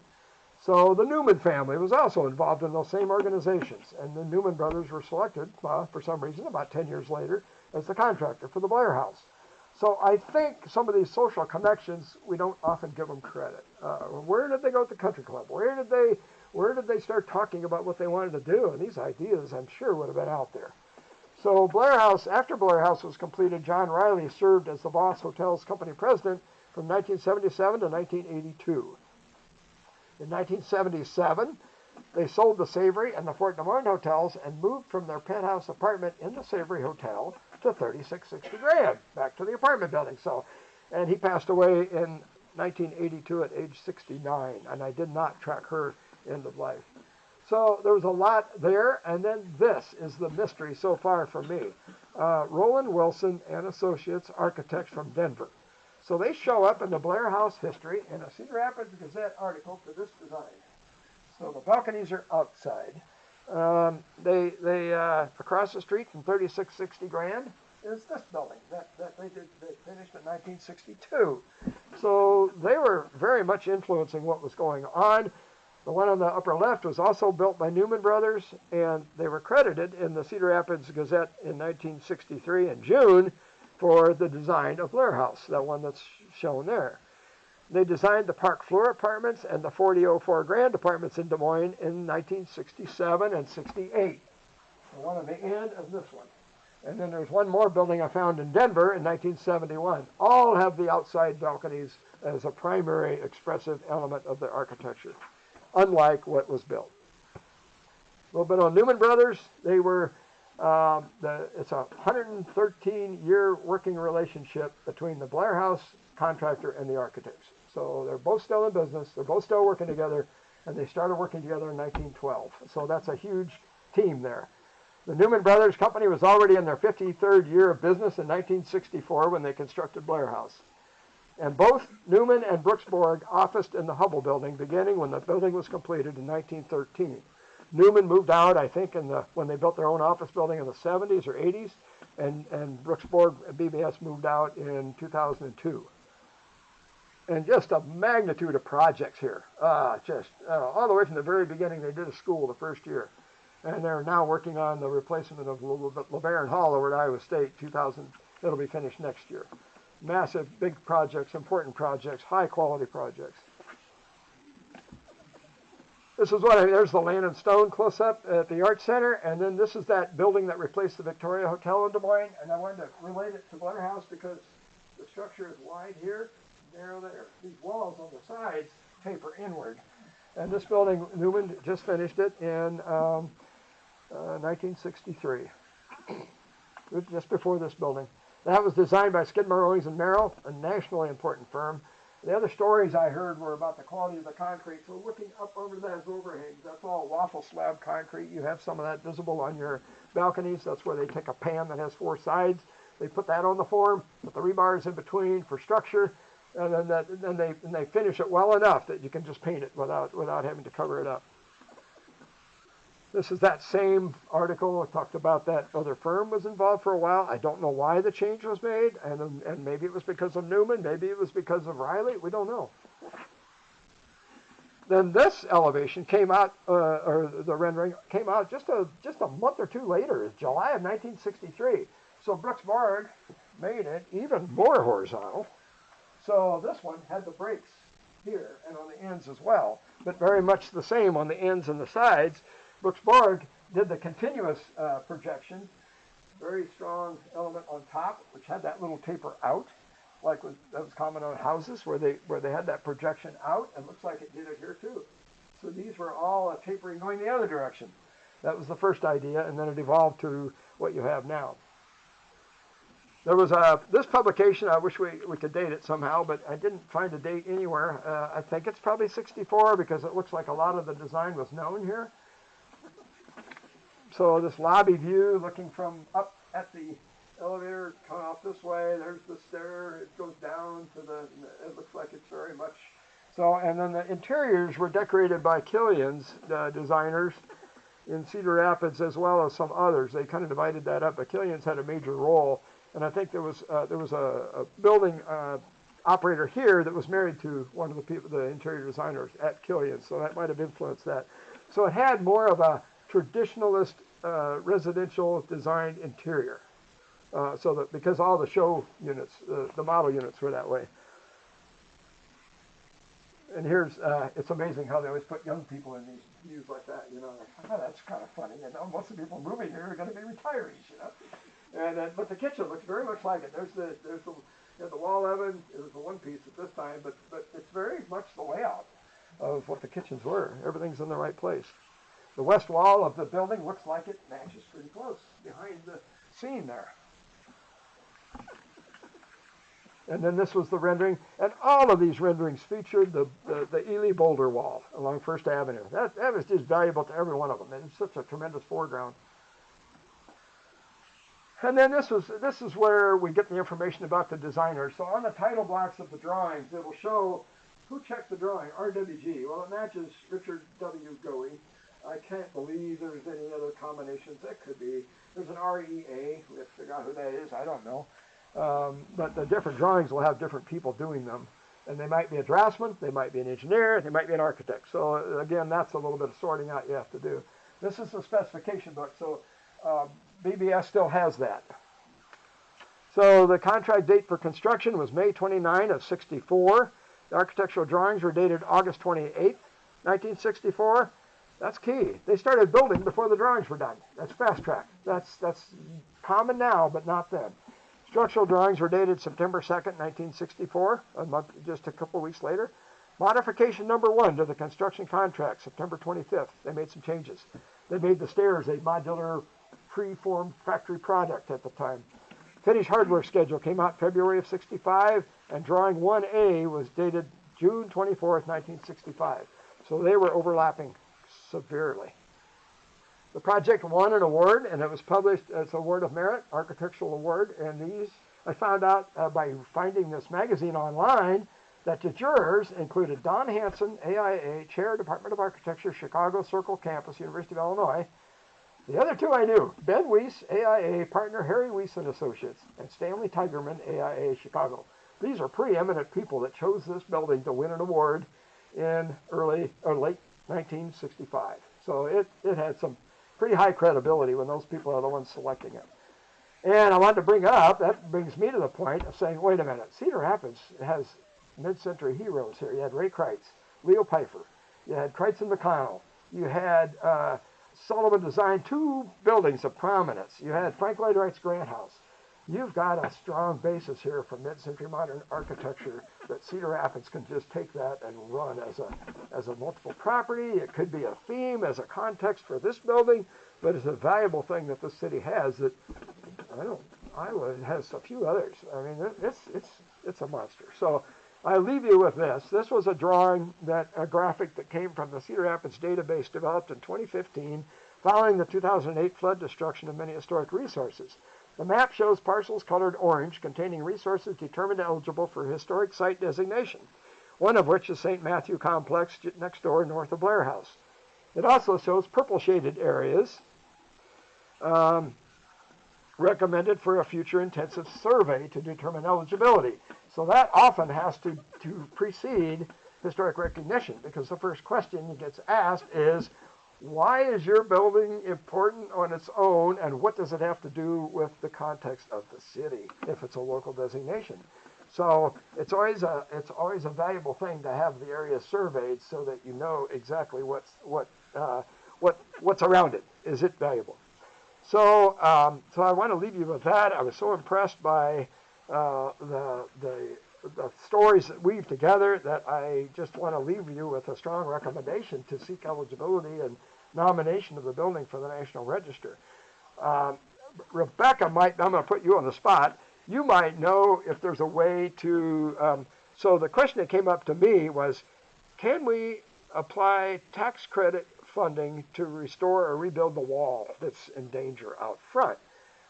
So the Newman family was also involved in those same organizations, and the Newman brothers were selected, for some reason, about 10 years later, as the contractor for the Blair House. So I think some of these social connections, we don't often give them credit. Where did they go to the country club? Where did they start talking about what they wanted to do? And these ideas, I'm sure, would have been out there. So Blair House, after Blair House was completed, John Riley served as the Boss Hotels company president from 1977 to 1982. In 1977, they sold the Savory and the Fort Des Moines hotels and moved from their penthouse apartment in the Savory Hotel to 3660 Grand, back to the apartment building. So, and he passed away in 1982 at age 69, and I did not track her end of life. So there was a lot there, and then this is the mystery so far for me. Roland Wilson and Associates, architects from Denver. So they show up in the Blair House history in a Cedar Rapids Gazette article for this design. So the balconies are outside. They across the street from 3660 Grand is this building that they finished in 1962. So they were very much influencing what was going on. The one on the upper left was also built by Newman Brothers, and they were credited in the Cedar Rapids Gazette in 1963 in June for the design of Blair House, that one that's shown there. They designed the Park Floor apartments and the 4004 Grand apartments in Des Moines in 1967 and 68. The one on the end of this one. And then there's one more building I found in Denver in 1971. All have the outside balconies as a primary expressive element of their architecture, unlike what was built. A little bit on Newman Brothers. They were, it's a 113-year working relationship between the Blair House contractor and the architects. So they're both still in business, they're both still working together, and they started working together in 1912. So that's a huge team there. The Newman Brothers Company was already in their 53rd year of business in 1964 when they constructed Blair House. And both Newman and Brooks Borg officed in the Hubble building beginning when the building was completed in 1913. Newman moved out, I think, when they built their own office building in the 70s or 80s, and Brooks Borg BBS moved out in 2002. And just a magnitude of projects here. All the way from the very beginning, they did a school the first year. And they're now working on the replacement of LeBaron Hall over at Iowa State, it'll be finished next year. Massive, big projects, important projects, high-quality projects. This is there's the Land and Stone close-up at the Art Center, and then this is that building that replaced the Victoria Hotel in Des Moines, and I wanted to relate it to Blair House because the structure is wide here, narrow there. These walls on the sides taper inward. And this building, Newman just finished it in 1963, just before this building. That was designed by Skidmore, Owings & Merrill, a nationally important firm. The other stories I heard were about the quality of the concrete. So looking up over those overhangs, that's all waffle slab concrete. You have some of that visible on your balconies. That's where they take a pan that has 4 sides. They put that on the form, put the rebars in between for structure, and then they finish it well enough that you can just paint it without having to cover it up. This is that same article. It talked about that other firm was involved for a while. I don't know why the change was made, and maybe it was because of Newman, maybe it was because of Riley. We don't know. Then this elevation came out, or the rendering came out just a month or two later, July of 1963. So Brooks Borg made it even more horizontal. So this one had the breaks here and on the ends as well, but very much the same on the ends and the sides. Brooks Borg did the continuous projection, very strong element on top, which had that little taper out, that was common on houses where they had that projection out, and looks like it did it here too. So these were all tapering going the other direction. That was the first idea, and then it evolved to what you have now. There was this publication, I wish we could date it somehow, but I didn't find a date anywhere. I think it's probably 64 because it looks like a lot of the design was known here. So this lobby view, looking from up at the elevator, coming off this way, there's the stair, it goes down to it looks like it's very much, so, and then the interiors were decorated by Killian's designers in Cedar Rapids as well as some others. They kind of divided that up, but Killian's had a major role And I think there was a building operator here that was married to one of the people, the interior designers at Killian, so that might have influenced that. So it had more of a traditionalist residential designed interior. So that because all the show units, the model units were that way. And here's, it's amazing how they always put young people in these views like that, you know, like, oh, that's kind of funny. And most of the people moving here are going to be retirees, you know. And but the kitchen looks very much like it. There's the wall oven. It was the one piece at this time, but it's very much the layout of what the kitchens were. Everything's in the right place. The west wall of the building looks like it matches pretty close behind the scene there. And then this was the rendering, and all of these renderings featured the Ely boulder wall along First Avenue. That was just valuable to every one of them. It's such a tremendous foreground. And then this is where we get the information about the designers. So on the title blocks of the drawings, it will show who checked the drawing, RWG. Well, it matches Richard W. Goey. I can't believe there's any other combinations. That could be. There's an REA. We have to figure out who that is. I don't know. But the different drawings will have different people doing them. And they might be a draftsman, they might be an engineer, they might be an architect. So again, that's a little bit of sorting out you have to do. This is the specification book, so BBS still has that. So the contract date for construction was May 29 of 64. The architectural drawings were dated August 28, 1964. That's key. They started building before the drawings were done. That's fast track. That's common now, but not then. Structural drawings were dated September 2nd, 1964, a month, just a couple weeks later. Modification number 1 to the construction contract, September 25th. They made some changes. They made the stairs a modular, pre-formed factory product at the time. Finished hardware schedule came out February of 65, and drawing 1A was dated June 24th, 1965. So they were overlapping severely. The project won an award, and it was published as an Award of Merit, Architectural Award. And these, I found out by finding this magazine online, that the jurors included Don Hanson, AIA, Chair, Department of Architecture, Chicago Circle Campus, University of Illinois. The other two I knew, Ben Weiss, AIA, partner Harry Weiss and Associates, and Stanley Tigerman, AIA, Chicago. These are preeminent people that chose this building to win an award in late 1965. So it had some pretty high credibility when those people are the ones selecting it. And I wanted to bring up, that brings me to the point of saying, wait a minute, Cedar Rapids has mid-century heroes here. You had Ray Kreitz, Leo Pfeiffer, you had Kreitz and McConnell, you had Sullivan designed 2 buildings of prominence, you had Frank Lloyd Wright's Grant House. You've got a strong basis here for mid-century modern architecture that Cedar Rapids can just take that and run as a multiple property. It could be a theme as a context for this building, but it's a valuable thing that the city has that Iowa has a few others. I mean, it's a monster. So I leave you with this. This was a drawing, a graphic that came from the Cedar Rapids database developed in 2015 following the 2008 flood destruction of many historic resources. The map shows parcels colored orange containing resources determined eligible for historic site designation, one of which is St. Matthew Complex next door north of Blair House. It also shows purple shaded areas recommended for a future intensive survey to determine eligibility. So that often has to precede historic recognition, because the first question that gets asked is, why is your building important on its own, and what does it have to do with the context of the city if it's a local designation? So it's always a valuable thing to have the area surveyed so that you know exactly what's around it. Is it valuable? So so I want to leave you with that. I was so impressed by the stories that weave together that I just want to leave you with a strong recommendation to seek eligibility and nomination of the building for the National Register. Rebecca I'm going to put you on the spot. You might know if there's a way to, so the question that came up to me was, can we apply tax credit funding to restore or rebuild the wall that's in danger out front?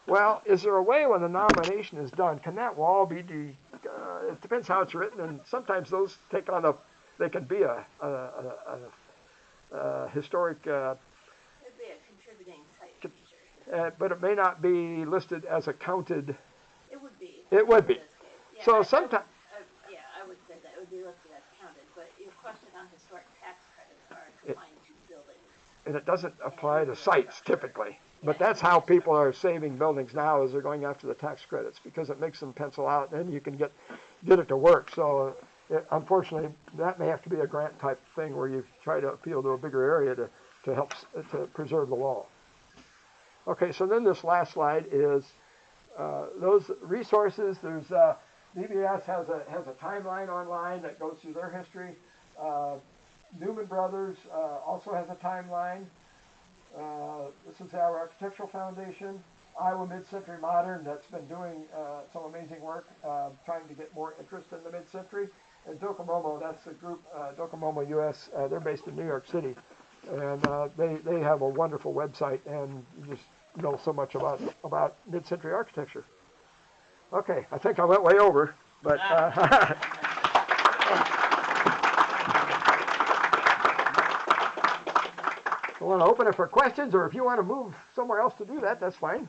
Well, is there a way when the nomination is done, can that wall be, it depends how it's written, and sometimes those take on they can be a historic, It'd be a contributing site feature. but it may not be listed as a counted. It It would be. Yeah, So sometimes, yeah, I would say that it would be listed as counted, but your question on historic tax credits are It- confined to buildings. and it doesn't apply to sites typically. But that's how people are saving buildings now, is they're going after the tax credits because it makes them pencil out, and then you can get it to work. So unfortunately, that may have to be a grant type thing where you try to appeal to a bigger area to help to preserve the wall. Okay, so then this last slide is those resources. There's DBS has a timeline online that goes through their history. Newman Brothers also has a timeline. This is our Architectural Foundation. Iowa Mid-Century Modern, that's been doing some amazing work trying to get more interest in the mid-century. And Docomomo, that's the group, Docomomo US, they're based in New York City. And they have a wonderful website, and you just know so much about mid-century architecture. Okay, I think I went way over, but I want to open it for questions, or if you want to move somewhere else to do that, that's fine.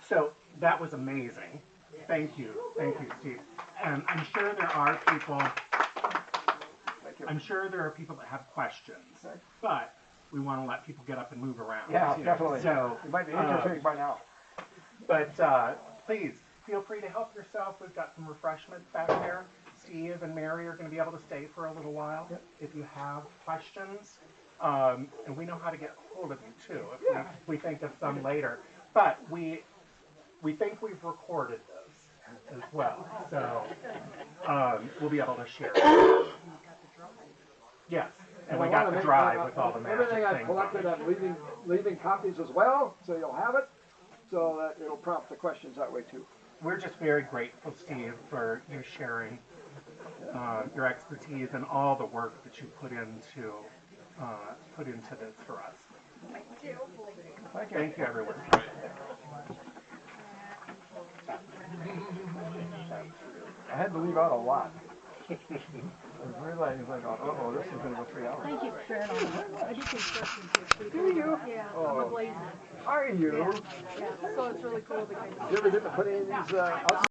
So that was amazing. Thank you, Steve. I'm sure there are people. I'm sure there are people that have questions, but we want to let people get up and move around. Yeah, definitely. So it might be interesting by now. But please feel free to help yourself. We've got some refreshments back there. Steve and Mary are going to be able to stay for a little while if you have questions. And we know how to get hold of you too if we think of some later. But we think we've recorded those as well, so we'll be able to share it. Yes, and we got the drive with all the magic everything I've things collected. on it. I'm leaving copies as well, so you'll have it. So that it'll prompt the questions that way too. We're just very grateful, Steve, for you sharing your expertise and all the work that you put into this for us. Thank you. Thank you, everyone. I had to leave out a lot. I was realizing, I thought, oh, this is going to go 3 hours. Thank you for sharing all that. I do some questions this week. Do you? Yeah, Oh. I'm a blazer. Are you? Yeah, so it's really cool to get Did you ever get to put any of these outside?